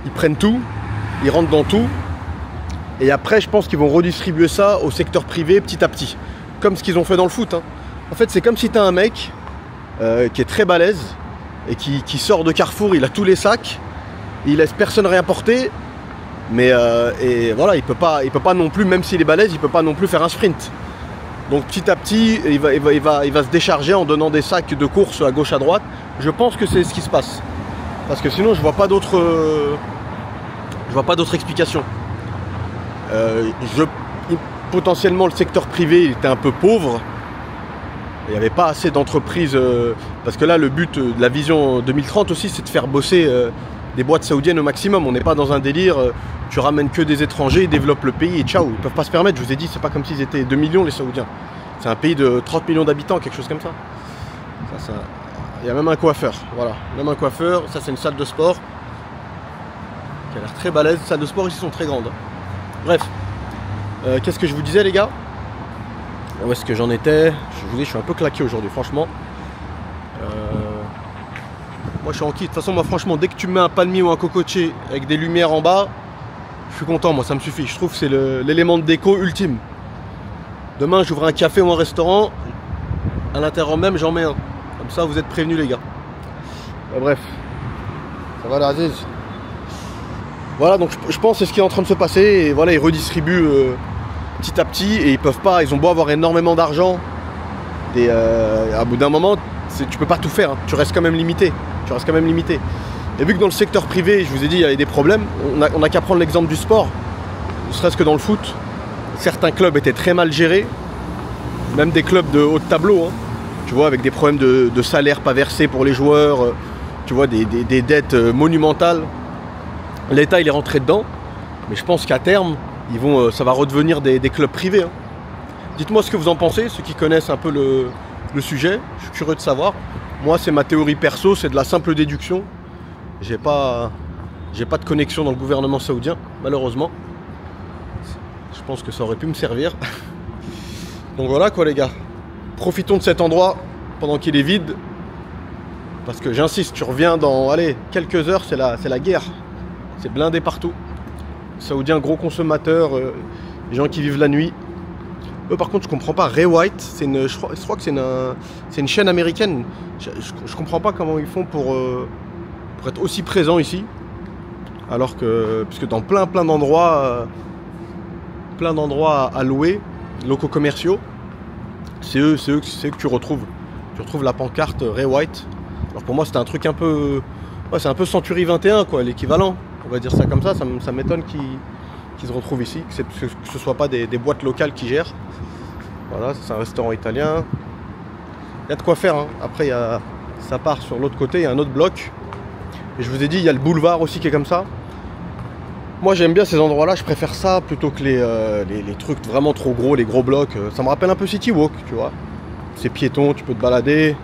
Ils prennent tout, ils rentrent dans tout. Et après, je pense qu'ils vont redistribuer ça au secteur privé petit à petit. Comme ce qu'ils ont fait dans le foot. Hein. En fait, c'est comme si tu as un mec qui est très balèze et qui sort de Carrefour, il a tous les sacs, il laisse personne rien porter. Mais et voilà, il peut pas non plus, même s'il est balèze, il peut pas non plus faire un sprint. Donc petit à petit, il va se décharger en donnant des sacs de course à gauche à droite. Je pense que c'est ce qui se passe. Parce que sinon, je vois pas d'autre explication. Potentiellement, le secteur privé il était un peu pauvre. Il n'y avait pas assez d'entreprises. Parce que là, le but de la vision 2030 aussi, c'est de faire bosser des boîtes saoudiennes au maximum. On n'est pas dans un délire, tu ramènes que des étrangers, ils développent le pays et ciao. Ils ne peuvent pas se permettre, je vous ai dit, c'est pas comme s'ils étaient 2 millions les Saoudiens. C'est un pays de 30 millions d'habitants, quelque chose comme ça. Il y a même un coiffeur, voilà. Même un coiffeur, ça c'est une salle de sport qui a l'air très balèze. Les salles de sport ici sont très grandes. Bref, qu'est-ce que je vous disais les gars? Où est-ce que j'en étais? Je vous dis, je suis un peu claqué aujourd'hui, franchement. Moi je suis en kit. De toute façon, moi franchement, dès que tu me mets un palmier ou un cocotier avec des lumières en bas, je suis content, moi ça me suffit. Je trouve que c'est l'élément de déco ultime. Demain j'ouvre un café ou un restaurant, à l'intérieur même j'en mets un. Comme ça vous êtes prévenus les gars. Bref, ça va l'Aziz. Voilà, donc je pense que c'est ce qui est en train de se passer. Et voilà, ils redistribuent petit à petit et ils peuvent pas, ils ont beau avoir énormément d'argent. À bout d'un moment, tu peux pas tout faire, hein. Tu restes quand même limité. Et vu que dans le secteur privé, je vous ai dit, il y avait des problèmes, on a qu'à prendre l'exemple du sport. Ne serait-ce que dans le foot, certains clubs étaient très mal gérés, même des clubs de haut de tableau, hein. Tu vois, avec des problèmes de salaire pas versés pour les joueurs, tu vois, des dettes monumentales. L'État il est rentré dedans, mais je pense qu'à terme, ça va redevenir des clubs privés. Hein. Dites-moi ce que vous en pensez, ceux qui connaissent un peu le sujet, je suis curieux de savoir. Moi c'est ma théorie perso, c'est de la simple déduction. J'ai pas de connexion dans le gouvernement saoudien, malheureusement. Je pense que ça aurait pu me servir. Donc voilà quoi les gars. Profitons de cet endroit pendant qu'il est vide. Parce que j'insiste, tu reviens dans quelques heures, c'est la guerre. C'est blindé partout. Saoudiens gros consommateurs, les gens qui vivent la nuit. Eux par contre je comprends pas. Ray White, je crois que c'est une chaîne américaine. Je comprends pas comment ils font pour être aussi présents ici. Alors que, puisque dans plein d'endroits à louer, locaux commerciaux, c'est eux que tu retrouves. Tu retrouves la pancarte Ray White. Alors pour moi c'était un truc un peu... Ouais, c'est un peu Century 21 quoi, l'équivalent. On va dire ça comme ça, ça m'étonne qu'ils se retrouvent ici, que ce ne soit pas des boîtes locales qui gèrent. Voilà, c'est un restaurant italien. Il y a de quoi faire, hein. Après ça part sur l'autre côté, il y a un autre bloc. Et je vous ai dit, il y a le boulevard aussi qui est comme ça. Moi j'aime bien ces endroits-là, je préfère ça plutôt que les trucs vraiment trop gros, les gros blocs. Ça me rappelle un peu City Walk, tu vois. C'est piéton, tu peux te balader.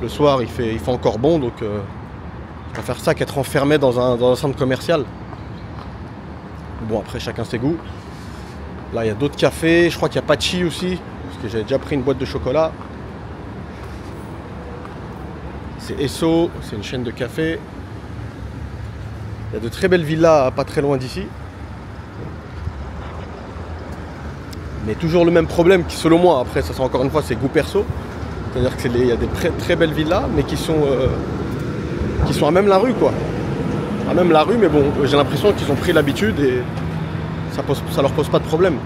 Le soir il fait encore bon, donc je préfère ça qu'être enfermé dans un centre commercial. Bon après chacun ses goûts. Là il y a d'autres cafés, je crois qu'il y a Pachi aussi, parce que j'avais déjà pris une boîte de chocolat. C'est Esso, c'est une chaîne de café. Il y a de très belles villas pas très loin d'ici. Mais toujours le même problème qui selon moi, après ça c'est encore une fois c'est goût perso. C'est-à-dire qu'il y a des très belles villas mais qui sont à même la rue quoi. À même la rue mais bon j'ai l'impression qu'ils ont pris l'habitude et ça leur pose pas de problème.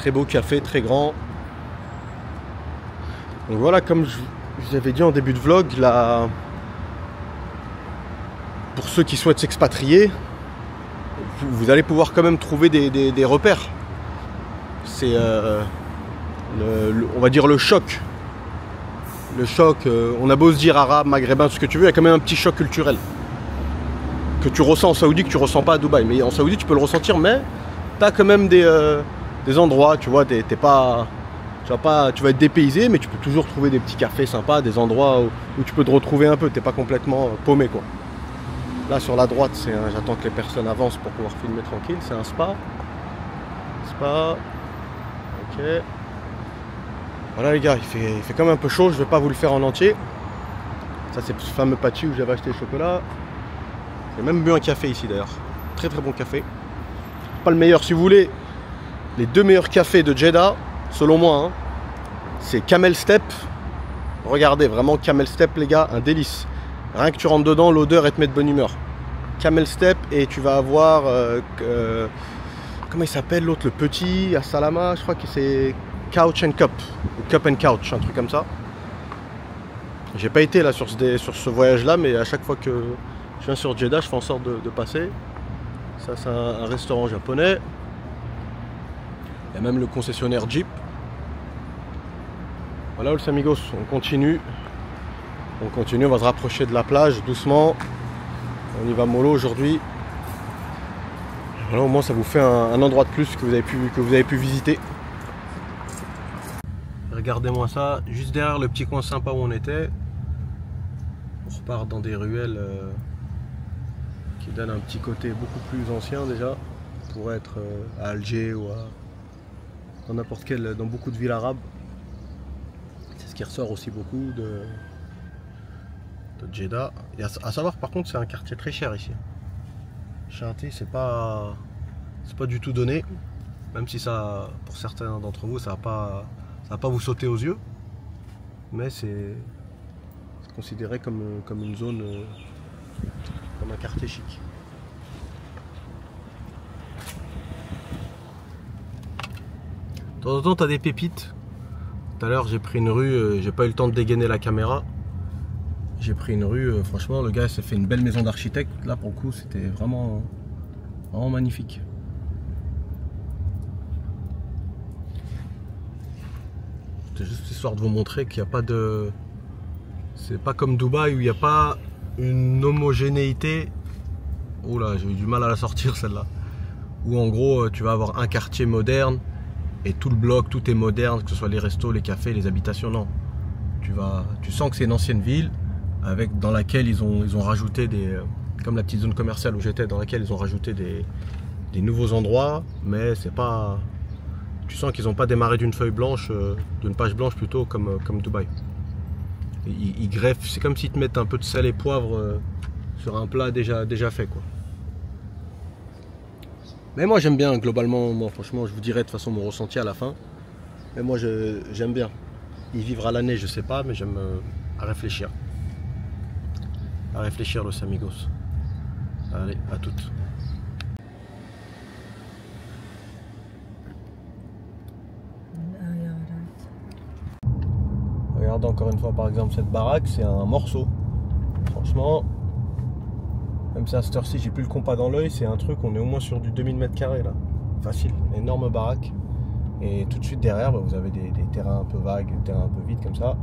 Très beau café, très grand. Donc voilà, comme je vous avais dit en début de vlog, là, pour ceux qui souhaitent s'expatrier, vous allez pouvoir quand même trouver des repères. C'est, on va dire, le choc. Le choc, on a beau se dire arabe, maghrébin, tout ce que tu veux, il y a quand même un petit choc culturel. Que tu ressens en Saoudi, que tu ressens pas à Dubaï. Mais en Saoudi, tu peux le ressentir, mais tu as quand même des endroits, tu vois, tu vas être dépaysé, mais tu peux toujours trouver des petits cafés sympas, des endroits où tu peux te retrouver un peu, t'es pas complètement paumé, quoi. Là sur la droite, j'attends que les personnes avancent pour pouvoir filmer tranquille, c'est un spa. Spa. Ok. Voilà les gars, il fait quand même un peu chaud, je vais pas vous le faire en entier. Ça c'est ce fameux patchy où j'avais acheté le chocolat. J'ai même bu un café ici d'ailleurs. Très très bon café. Pas le meilleur, si vous voulez. Les deux meilleurs cafés de Jeddah, selon moi, hein, c'est Camel Step. Regardez, vraiment Camel Step les gars, un délice. Rien que tu rentres dedans, l'odeur, elle te met de bonne humeur. Camel Step, et tu vas avoir... comment il s'appelle l'autre, le petit, à Salama, je crois que c'est Couch and Cup. Ou Cup and Couch, un truc comme ça. J'ai pas été là sur ce voyage-là, mais à chaque fois que je viens sur Jeddah, je fais en sorte de passer. Ça, c'est un restaurant japonais. Il y a même le concessionnaire Jeep. Voilà, les amigos, on continue. On continue, on va se rapprocher de la plage doucement. On y va mollo aujourd'hui. Voilà, au moins ça vous fait un endroit de plus que vous avez pu visiter. Regardez-moi ça, juste derrière le petit coin sympa où on était. On repart dans des ruelles qui donnent un petit côté beaucoup plus ancien déjà. Pour être à Alger ou dans n'importe quelle, dans beaucoup de villes arabes. C'est ce qui ressort aussi beaucoup de Jeddah. Et à savoir par contre, c'est un quartier très cher ici. Chantier, c'est pas du tout donné, même si ça, pour certains d'entre vous, ça va pas vous sauter aux yeux, mais c'est considéré comme une zone, comme un quartier chic. De temps en temps, tu as des pépites. Tout à l'heure, j'ai pris une rue, j'ai pas eu le temps de dégainer la caméra. J'ai pris une rue, franchement, le gars s'est fait une belle maison d'architecte. Là, pour le coup, c'était vraiment magnifique. C'est juste histoire de vous montrer qu'il n'y a pas de... C'est pas comme Dubaï où il n'y a pas une homogénéité. Oh là, j'ai eu du mal à la sortir celle-là. Où en gros, tu vas avoir un quartier moderne et tout le bloc, tout est moderne, que ce soit les restos, les cafés, les habitations, non. Tu sens que c'est une ancienne ville dans laquelle ils ont rajouté des... Comme la petite zone commerciale où j'étais, dans laquelle ils ont rajouté des nouveaux endroits, mais c'est pas... Tu sens qu'ils n'ont pas démarré d'une feuille blanche, d'une page blanche plutôt, comme Dubaï. Ils greffent, c'est comme s'ils te mettent un peu de sel et poivre sur un plat déjà fait, quoi. Mais moi j'aime bien, globalement, moi franchement, je vous dirai de toute façon mon ressenti à la fin. Mais moi j'aime bien. Y vivre à l'année, je sais pas, mais j'aime à réfléchir. À réfléchir, los amigos. Allez, à toutes. Regardez encore une fois par exemple cette baraque, c'est un morceau. Franchement, même si à cette heure-ci j'ai plus le compas dans l'œil, c'est un truc, on est au moins sur du 2000 m² là. Facile, énorme baraque. Et tout de suite derrière, vous avez des terrains un peu vagues, des terrains un peu vides comme ça.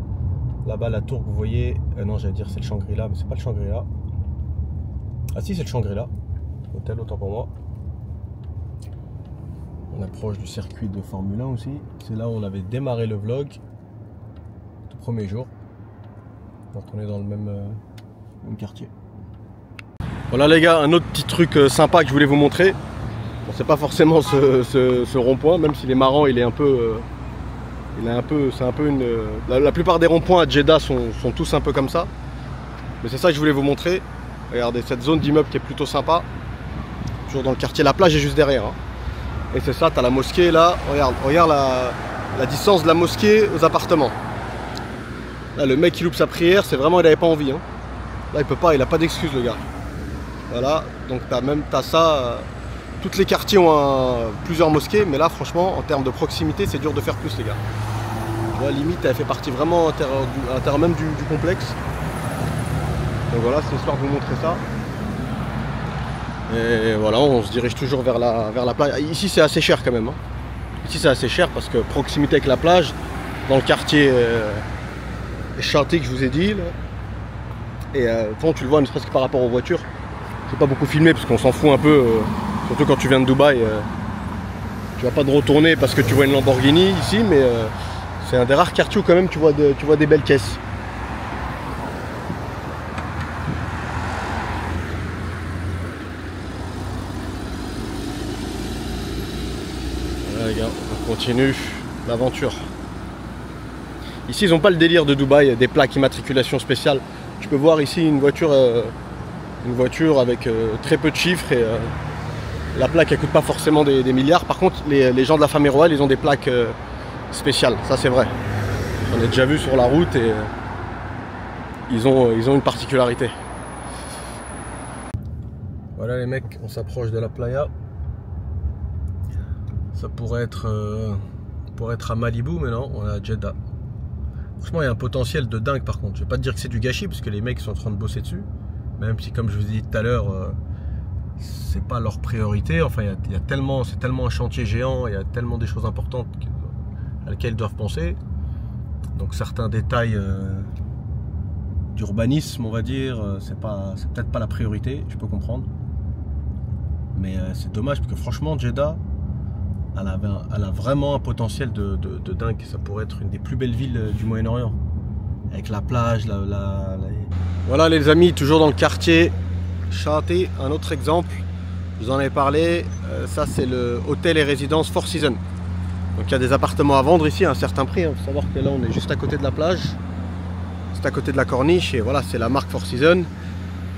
Là-bas la tour que vous voyez, non j'allais dire c'est le Shangri-La, mais c'est pas le Shangri-La. Ah si, c'est le Shangri-La. Hôtel, autant pour moi. On approche du circuit de Formule 1 aussi. C'est là où on avait démarré le vlog. Tout premier jour. Donc on est dans le même quartier. Voilà les gars, un autre petit truc sympa que je voulais vous montrer. Bon, c'est pas forcément ce rond-point, même s'il est marrant, il est un peu... c'est un peu une... La plupart des ronds-points à Jeddah sont tous un peu comme ça. Mais c'est ça que je voulais vous montrer. Regardez, cette zone d'immeuble qui est plutôt sympa. Toujours dans le quartier, la plage est juste derrière. Hein. Et c'est ça, tu as la mosquée là. Regarde la distance de la mosquée aux appartements. Là, le mec qui loupe sa prière, c'est vraiment, il n'avait pas envie. Hein. Là, il peut pas, il n'a pas d'excuse le gars. Voilà, donc t'as ça Tous les quartiers ont plusieurs mosquées, mais là franchement en termes de proximité c'est dur de faire plus les gars. Tu vois, limite elle fait partie vraiment à l'intérieur même du complexe. Donc voilà, c'est histoire de vous montrer ça. Et voilà, on se dirige toujours vers la plage. Ici c'est assez cher quand même. Hein. Ici c'est assez cher parce que proximité avec la plage, dans le quartier Chanté que je vous ai dit. Là. Et bon, tu le vois ne serait-ce que par rapport aux voitures. Je vais pas beaucoup filmer parce qu'on s'en fout un peu. Surtout quand tu viens de Dubaï. Tu vas pas te retourner parce que tu vois une Lamborghini ici, mais c'est un des rares quartiers où quand même tu vois des belles caisses. Les gars, on continue l'aventure. Ici ils n'ont pas le délire de Dubaï, des plaques immatriculation spéciale. Tu peux voir ici une voiture avec très peu de chiffres et la plaque elle coûte pas forcément des milliards. Par contre les gens de la famille royale ils ont des plaques spéciales, ça c'est vrai. J'en ai déjà vu sur la route et ils ont une particularité. Voilà les mecs, on s'approche de la playa. Ça pourrait être à Malibu, mais non, on est à Jeddah. Franchement, il y a un potentiel de dingue par contre. Je vais pas te dire que c'est du gâchis, parce que les mecs sont en train de bosser dessus. Même si, comme je vous ai dit tout à l'heure, c'est pas leur priorité. Enfin, c'est tellement un chantier géant, il y a tellement des choses importantes à lesquelles ils doivent penser. Donc certains détails d'urbanisme, on va dire, c'est peut-être pas la priorité, je peux comprendre. Mais c'est dommage, parce que franchement, Jeddah, elle a vraiment un potentiel de dingue. Ça pourrait être une des plus belles villes du Moyen-Orient. Avec la plage, Voilà les amis, toujours dans le quartier Chanté, un autre exemple. Je vous en ai parlé. Ça c'est le hôtel et résidence Four Seasons. Donc il y a des appartements à vendre ici à un certain prix. Il faut savoir que là on est juste à côté de la plage. C'est à côté de la corniche. Et voilà, c'est la marque Four Seasons.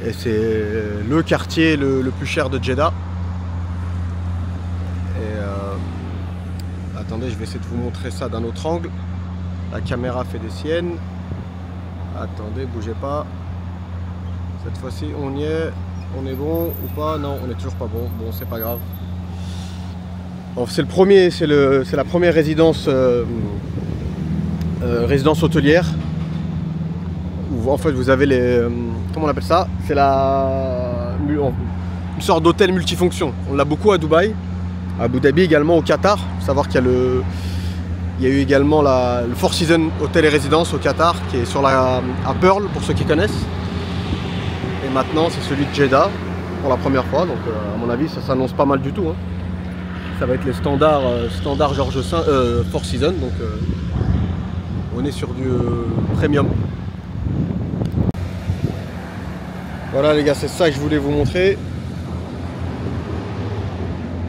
Et c'est le quartier le plus cher de Jeddah. Attendez, je vais essayer de vous montrer ça d'un autre angle. La caméra fait des siennes. Attendez, bougez pas. Cette fois-ci, on y est. On est bon ou pas? Non, on est toujours pas bon. Bon, c'est pas grave. Bon, c'est la première résidence hôtelière. Où en fait vous avez les. Comment on appelle ça? C'est une sorte d'hôtel multifonction. On l'a beaucoup à Dubaï. À Abu Dhabi également, au Qatar. Il faut savoir qu'il y a eu également le Four Seasons Hôtel et Résidence au Qatar, qui est à Pearl, pour ceux qui connaissent. Et maintenant, c'est celui de Jeddah, pour la première fois. Donc, à mon avis, ça s'annonce pas mal du tout. Hein. Ça va être les standards Georges V, Four Seasons. Donc, on est sur du premium. Voilà les gars, c'est ça que je voulais vous montrer.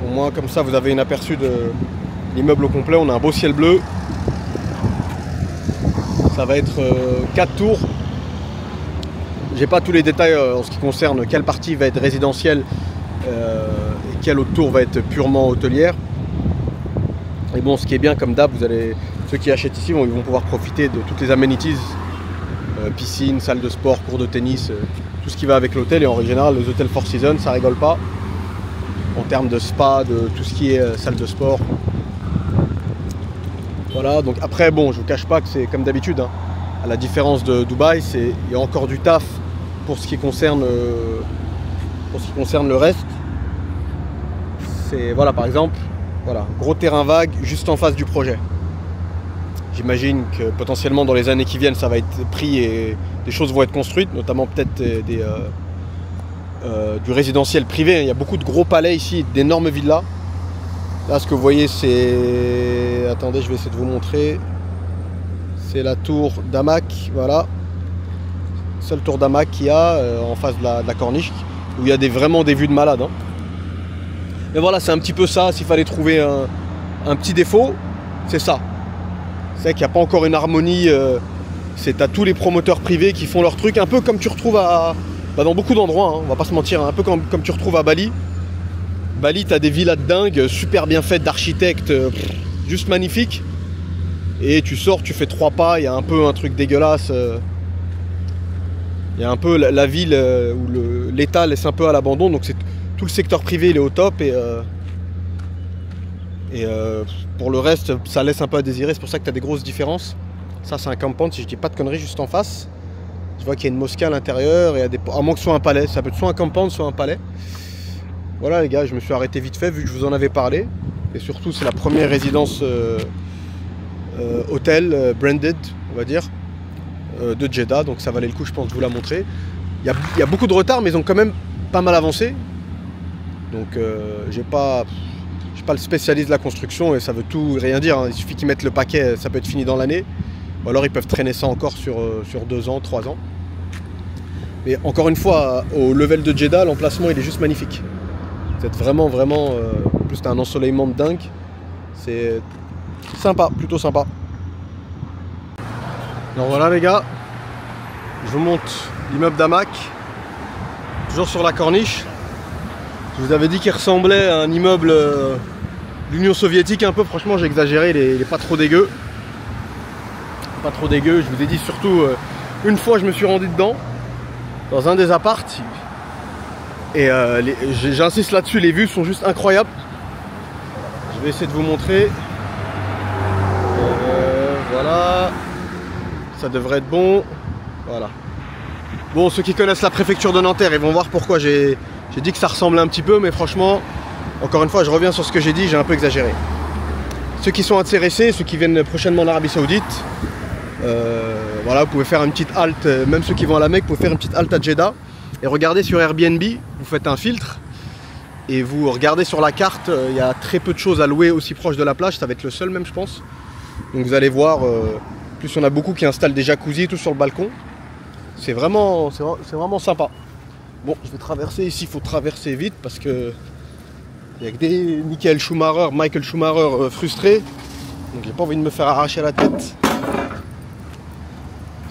Au moins comme ça vous avez un aperçu de l'immeuble au complet. On a un beau ciel bleu. Ça va être 4 tours. J'ai pas tous les détails en ce qui concerne quelle partie va être résidentielle et quelle autre tour va être purement hôtelière. Et bon, ce qui est bien, comme d'hab, ceux qui achètent ici ils vont pouvoir profiter de toutes les amenities, piscine, salle de sport, cours de tennis, tout ce qui va avec l'hôtel. Et en général, les hôtels Four Seasons, ça rigole pas. En termes de spa, de tout ce qui est salle de sport. Voilà, donc après, bon, je vous cache pas que c'est comme d'habitude. Hein. À la différence de Dubaï, il y a encore du taf pour ce qui concerne le reste. C'est, voilà, par exemple, voilà, gros terrain vague juste en face du projet. J'imagine que potentiellement dans les années qui viennent, ça va être pris et des choses vont être construites, notamment peut-être du résidentiel privé. Il y a beaucoup de gros palais ici, d'énormes villas. Là, ce que vous voyez, c'est... Attendez, je vais essayer de vous montrer. C'est la tour d'Hamac, voilà. Seule tour d'Hamac qu'il y a en face de la corniche, où il y a vraiment des vues de malade. Hein. Mais voilà, c'est un petit peu ça. S'il fallait trouver un petit défaut, c'est ça. C'est qu'il n'y a pas encore une harmonie. C'est à tous les promoteurs privés qui font leur truc, un peu comme tu retrouves dans beaucoup d'endroits, hein, on va pas se mentir, un peu comme tu retrouves à Bali. Bali, tu as des villas de dingue, super bien faites d'architectes, juste magnifiques. Et tu sors, tu fais 3 pas, il y a un peu un truc dégueulasse. Il y a un peu la ville où l'État laisse un peu à l'abandon, donc tout le secteur privé il est au top et pour le reste ça laisse un peu à désirer, c'est pour ça que tu as des grosses différences. Ça c'est un campement, si je dis pas de conneries, juste en face. Je vois qu'il y a une mosquée à l'intérieur, et à moins que ce soit un palais, ça peut être soit un campement, soit un palais. Voilà les gars, je me suis arrêté vite fait vu que je vous en avais parlé. Et surtout c'est la première résidence hôtel branded, on va dire, de Jeddah. Donc ça valait le coup je pense de vous la montrer. Il y a beaucoup de retard mais ils ont quand même pas mal avancé. Donc j'ai pas le spécialiste de la construction et ça veut tout et rien dire. Hein. Il suffit qu'ils mettent le paquet, ça peut être fini dans l'année. Ou alors ils peuvent traîner ça encore sur 2 ans, 3 ans. Mais encore une fois, au level de Jeddah, l'emplacement il est juste magnifique. Vous êtes vraiment, en plus t'as un ensoleillement de dingue. C'est sympa, plutôt sympa. Alors voilà les gars, je vous montre l'immeuble d'Hamac. Toujours sur la corniche. Je vous avais dit qu'il ressemblait à un immeuble de l'Union soviétique un peu. Franchement j'ai exagéré, il est pas trop dégueu. Pas trop dégueu, je vous ai dit surtout une fois je me suis rendu dedans dans un des apparts et j'insiste là-dessus, les vues sont juste incroyables. Je vais essayer de vous montrer. Voilà, ça devrait être bon. Voilà. Bon, ceux qui connaissent la préfecture de Nanterre ils vont voir pourquoi j'ai dit que ça ressemblait un petit peu, mais franchement encore une fois je reviens sur ce que j'ai dit, j'ai un peu exagéré. Ceux qui sont intéressés, ceux qui viennent prochainement en Arabie Saoudite, voilà, vous pouvez faire une petite halte, même ceux qui vont à la Mecque, vous pouvez faire une petite halte à Jeddah et regardez sur Airbnb, vous faites un filtre et vous regardez sur la carte, il y a très peu de choses à louer aussi proche de la plage, ça va être le seul même je pense. Donc vous allez voir, plus on a beaucoup qui installent des jacuzzis tout sur le balcon, c'est vraiment sympa. Bon, je vais traverser ici, il faut traverser vite parce que il y a que des Michael Schumacher frustrés, donc j'ai pas envie de me faire arracher la tête.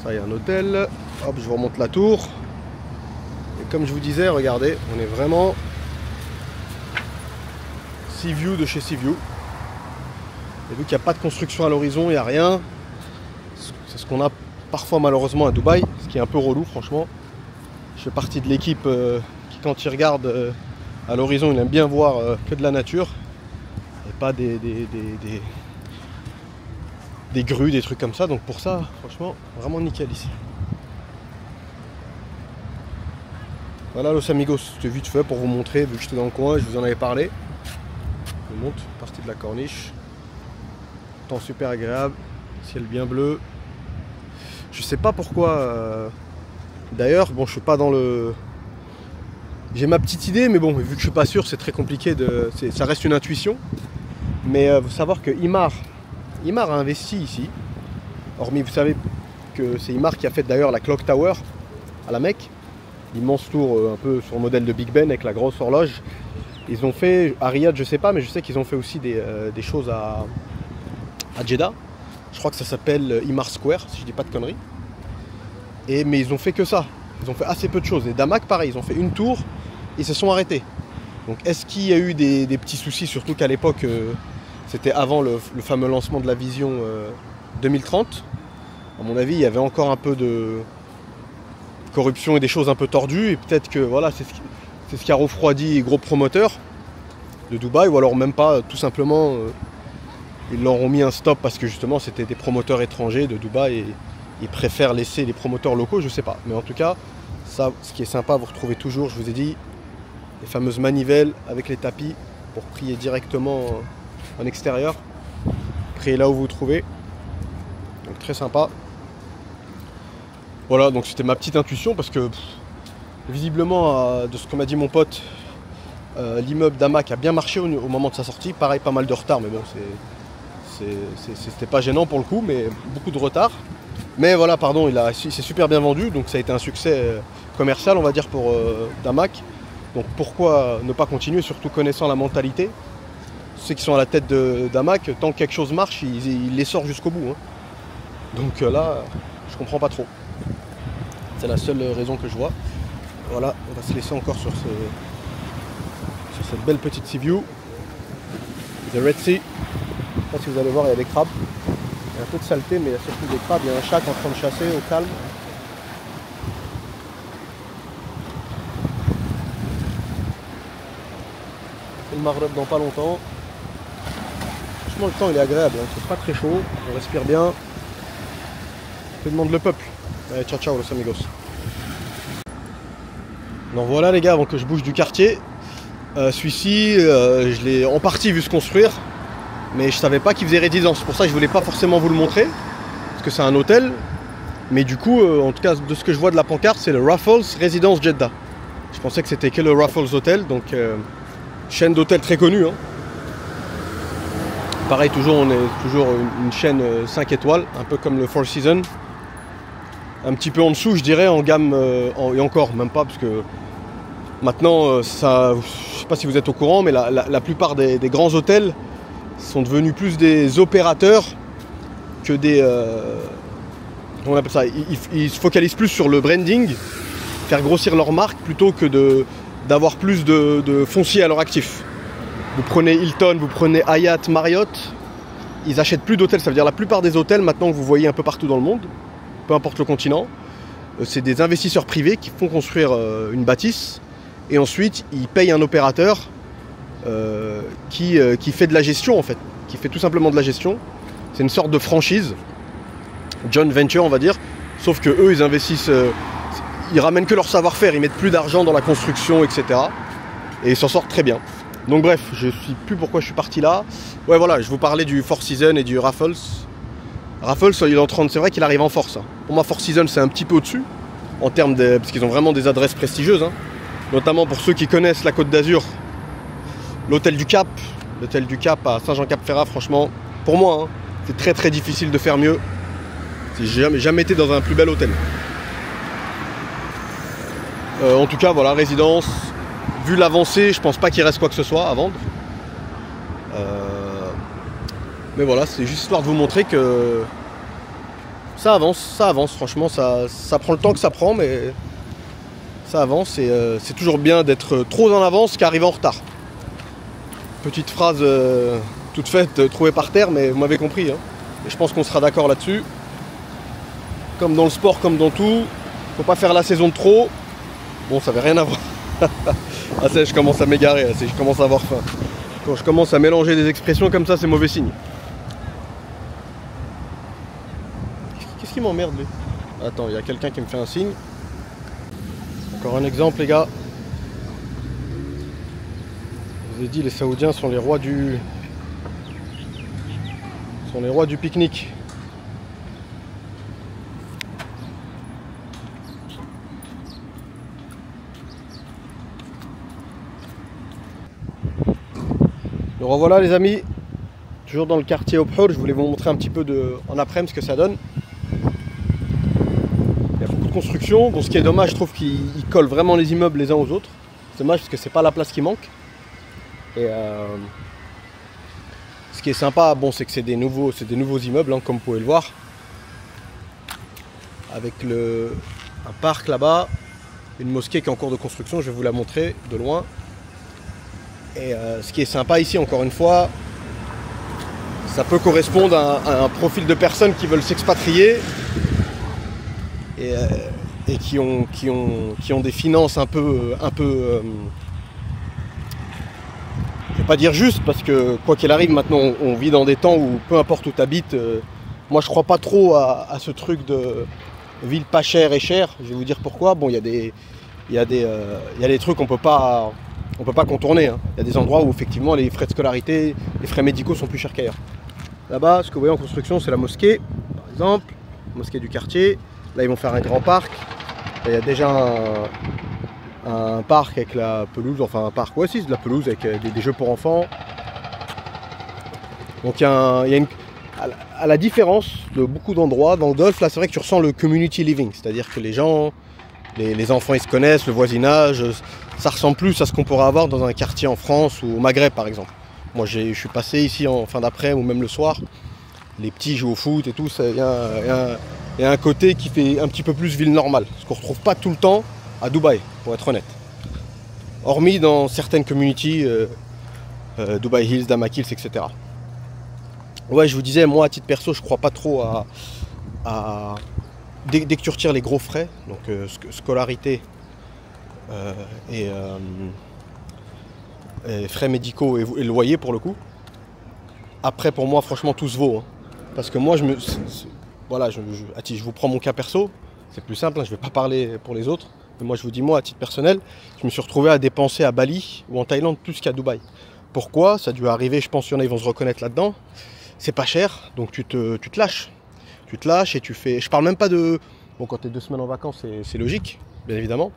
Ça, il y a un hôtel. Hop, je vous remonte la tour. Et comme je vous disais, regardez, on est vraiment Sea View de chez Sea View. Et vu qu'il n'y a pas de construction à l'horizon, il n'y a rien. C'est ce qu'on a parfois malheureusement à Dubaï, ce qui est un peu relou franchement. Je fais partie de l'équipe qui quand il regarde à l'horizon, il aime bien voir que de la nature. Et pas des grues, des trucs comme ça, donc pour ça, franchement, vraiment nickel ici. Voilà Los Amigos, c'était vite fait pour vous montrer, vu que j'étais dans le coin, je vous en avais parlé. Je vous montre, partie de la corniche. Temps super agréable, ciel bien bleu. Je sais pas pourquoi, d'ailleurs, bon je suis pas dans le... J'ai ma petite idée, mais bon, vu que je suis pas sûr, c'est très compliqué, ça reste une intuition. Mais il faut savoir que Imar a investi ici, hormis vous savez que c'est Imar qui a fait d'ailleurs la Clock Tower à la Mecque, l'immense tour un peu sur le modèle de Big Ben avec la grosse horloge. Ils ont fait, à Riyad je sais pas, mais je sais qu'ils ont fait aussi des choses à Jeddah. Je crois que ça s'appelle Imar Square, si je dis pas de conneries. Mais ils ont fait que ça, ils ont fait assez peu de choses. Et d'Hamac pareil, ils ont fait une tour, ils se sont arrêtés. Donc est-ce qu'il y a eu des petits soucis, surtout qu'à l'époque... C'était avant le fameux lancement de la vision 2030. À mon avis, il y avait encore un peu de corruption et des choses un peu tordues. Et peut-être que voilà, c'est ce qui a refroidi les gros promoteurs de Dubaï. Ou alors même pas, tout simplement, ils leur ont mis un stop parce que justement c'était des promoteurs étrangers de Dubaï. Et ils préfèrent laisser les promoteurs locaux, je sais pas. Mais en tout cas, ça, ce qui est sympa, vous retrouvez toujours, je vous ai dit, les fameuses manivelles avec les tapis pour prier directement... en extérieur, priez là où vous vous trouvez, donc très sympa. Voilà, donc c'était ma petite intuition parce que visiblement de ce que m'a dit mon pote, l'immeuble d'Hamac a bien marché au moment de sa sortie. Pareil, pas mal de retard, mais bon, c'était pas gênant pour le coup, mais beaucoup de retard. Mais voilà, pardon, il s'est super bien vendu, donc ça a été un succès commercial, on va dire, pour d'Hamac. Donc pourquoi ne pas continuer, surtout connaissant la mentalité. Ceux qui sont à la tête d'Hamac, tant que quelque chose marche, ils les sortent jusqu'au bout. Hein. Donc là, je comprends pas trop. C'est la seule raison que je vois. Voilà, on va se laisser encore sur cette belle petite sea view. The Red Sea. Je sais pas si vous allez voir, il y a des crabes. Il y a un peu de saleté, mais il y a surtout des crabes. Il y a un chat en train de chasser au calme. Maghreb dans pas longtemps. Franchement, le temps il est agréable, hein. C'est pas très chaud, on respire bien. Je demande le peuple. Allez, ciao ciao los amigos. Donc voilà les gars, avant que je bouge du quartier, celui-ci, je l'ai en partie vu se construire, mais je savais pas qu'il faisait résidence. C'est pour ça que je voulais pas forcément vous le montrer, parce que c'est un hôtel. Mais du coup, en tout cas, de ce que je vois de la pancarte, c'est le Raffles Residence Jeddah. Je pensais que c'était que le Raffles Hotel, donc chaîne d'hôtels très connue. Hein. Pareil, on est toujours une chaîne 5 étoiles, un peu comme le Four Seasons. Un petit peu en dessous, je dirais, en gamme, et encore, même pas, parce que maintenant, ça, je sais pas si vous êtes au courant, mais la plupart des grands hôtels sont devenus plus des opérateurs que des... on appelle ça, ils se focalisent plus sur le branding, faire grossir leur marque, plutôt que d'avoir plus de foncier à leur actif. Vous prenez Hilton, vous prenez Hyatt, Marriott, ils achètent plus d'hôtels. Ça veut dire la plupart des hôtels maintenant que vous voyez un peu partout dans le monde, peu importe le continent, c'est des investisseurs privés qui font construire une bâtisse et ensuite ils payent un opérateur qui fait de la gestion en fait, qui fait tout simplement de la gestion. C'est une sorte de franchise, joint venture on va dire, sauf que eux ils investissent, ils ramènent que leur savoir-faire, ils mettent plus d'argent dans la construction, etc. Et ils s'en sortent très bien. Donc bref, je ne sais plus pourquoi je suis parti là. Ouais voilà, je vous parlais du Four Seasons et du Raffles. Raffles, il est en train de... C'est vrai qu'il arrive en force. Hein. Pour moi, Four Seasons, c'est un petit peu au-dessus, en termes de... parce qu'ils ont vraiment des adresses prestigieuses. Hein. Notamment pour ceux qui connaissent la Côte d'Azur, l'hôtel du Cap à Saint-Jean-Cap-Ferrat, franchement, pour moi, hein, c'est très très difficile de faire mieux. J'ai jamais été dans un plus bel hôtel. En tout cas, voilà, résidence. Vu l'avancée, je pense pas qu'il reste quoi que ce soit à vendre. Mais voilà, c'est juste histoire de vous montrer que ça avance, franchement, ça prend le temps que ça prend, mais ça avance et c'est toujours bien d'être trop en avance qu'arriver en retard. Petite phrase toute faite, trouvée par terre, mais vous m'avez compris, hein. Et je pense qu'on sera d'accord là-dessus. Comme dans le sport, comme dans tout, faut pas faire la saison de trop. Bon, ça n'avait rien à voir. Ah, ça, je commence à m'égarer, je commence à avoir faim. Quand je commence à mélanger des expressions comme ça, c'est mauvais signe. Qu'est-ce qui m'emmerde, lui? Attends, il y a quelqu'un qui me fait un signe. Encore un exemple, les gars. Je vous ai dit, les Saoudiens sont les rois du... pique-nique. Le revoilà les amis, toujours dans le quartier Obhour. Je voulais vous montrer un petit peu en après-midi ce que ça donne. Il y a beaucoup de construction. Bon, ce qui est dommage, je trouve qu'ils collent vraiment les immeubles les uns aux autres. C'est dommage parce que c'est pas la place qui manque. Et ce qui est sympa, bon, c'est que c'est des nouveaux immeubles, hein, comme vous pouvez le voir. Avec un parc là-bas, une mosquée qui est en cours de construction, je vais vous la montrer de loin. Et ce qui est sympa ici, encore une fois, ça peut correspondre à un profil de personnes qui veulent s'expatrier et qui ont des finances un peu je vais pas dire juste, parce que quoi qu'il arrive, maintenant on vit dans des temps où peu importe où tu habites, moi je crois pas trop à ce truc de ville pas chère et chère. Je vais vous dire pourquoi. Bon, il y a des trucs qu'on peut pas contourner, hein. Il y a des endroits où effectivement les frais de scolarité, les frais médicaux sont plus chers qu'ailleurs. Là-bas, ce que vous voyez en construction, c'est la mosquée, par exemple, la mosquée du quartier. Là, ils vont faire un grand parc. Là, il y a déjà un parc avec la pelouse, enfin un parc, ouais, si, de la pelouse avec des jeux pour enfants. Donc il y a à la différence de beaucoup d'endroits dans le Golfe, là c'est vrai que tu ressens le community living, c'est-à-dire que les gens, les enfants ils se connaissent, le voisinage, ça ressemble plus à ce qu'on pourrait avoir dans un quartier en France ou au Maghreb par exemple. Moi je suis passé ici en fin d'après ou même le soir, les petits jouent au foot et tout, il y a un côté qui fait un petit peu plus ville normale, ce qu'on ne retrouve pas tout le temps à Dubaï, pour être honnête. Hormis dans certaines communities, Dubai Hills, Damac Hills, etc. Ouais, je vous disais, moi à titre perso, je crois pas trop à dès que tu retires les gros frais, donc scolarité et frais médicaux et loyer pour le coup. Après, pour moi, franchement, tout se vaut. Hein. Parce que moi, voilà, je vous prends mon cas perso, c'est plus simple, hein, je ne vais pas parler pour les autres. Mais moi, je vous dis, moi, à titre personnel, je me suis retrouvé à dépenser à Bali ou en Thaïlande plus qu'à Dubaï. Pourquoi? Ça a dû arriver, je pense qu'il y en a, ils vont se reconnaître là-dedans. C'est pas cher, donc tu te lâches. Tu te lâches et tu fais... Je parle même pas de... Bon, quand tu es 2 semaines en vacances, c'est logique, bien évidemment.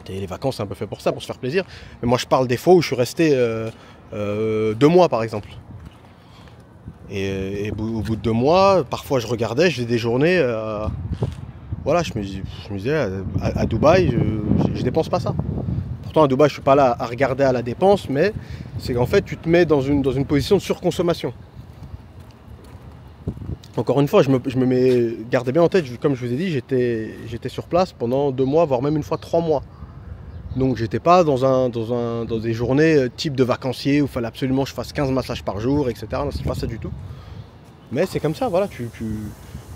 Et les vacances, c'est un peu fait pour ça, pour se faire plaisir. Mais moi, je parle des fois où je suis resté 2 mois, par exemple. Et au bout de 2 mois, parfois, je regardais, j'ai des journées... voilà, je me disais, à Dubaï, je dépense pas ça. Pourtant, à Dubaï, je suis pas là à regarder à la dépense, mais c'est qu'en fait, tu te mets dans une position de surconsommation. Encore une fois, je me mets... Gardez bien en tête, comme je vous ai dit, j'étais sur place pendant 2 mois, voire même une fois 3 mois. Donc j'étais pas dans des journées type de vacancier où il fallait absolument que je fasse 15 massages par jour, etc. Non, c'est pas ça du tout. Mais c'est comme ça, voilà, tu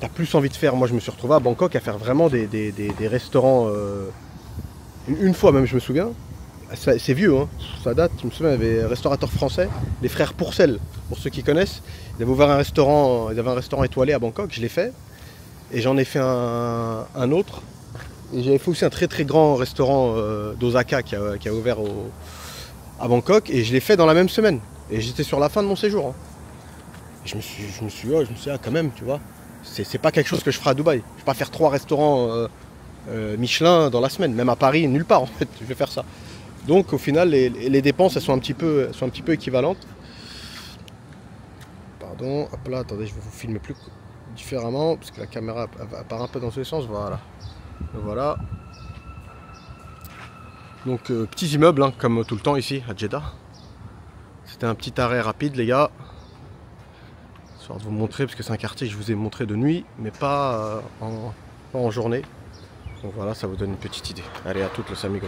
as plus envie de faire. Moi, je me suis retrouvé à Bangkok à faire vraiment des restaurants. Une fois même, je me souviens. C'est vieux, hein, ça date. Je me souviens, il y avait un restaurateur français, les frères Pourcel, pour ceux qui connaissent. Ils avaient ouvert un restaurant, ils avaient un restaurant étoilé à Bangkok, je l'ai fait. Et j'en ai fait un autre. Et j'avais fait aussi un très très grand restaurant d'Osaka qui a ouvert à Bangkok. Et je l'ai fait dans la même semaine. Et j'étais sur la fin de mon séjour. Hein. Et je me suis dit, ah, quand même, tu vois. C'est pas quelque chose que je ferai à Dubaï. Je vais pas faire 3 restaurants Michelin dans la semaine. Même à Paris, nulle part en fait, je vais faire ça. Donc au final, les dépenses, elles sont un petit peu équivalentes. Pardon, hop là, attendez, je vais vous filmer plus différemment, parce que la caméra elle part un peu dans tous les sens, voilà. Voilà. Donc petits immeubles, hein, comme tout le temps ici, à Jeddah. C'était un petit arrêt rapide, les gars. Histoire de vous montrer, parce que c'est un quartier que je vous ai montré de nuit, mais pas en journée. Donc voilà, ça vous donne une petite idée. Allez, à toutes les amigos.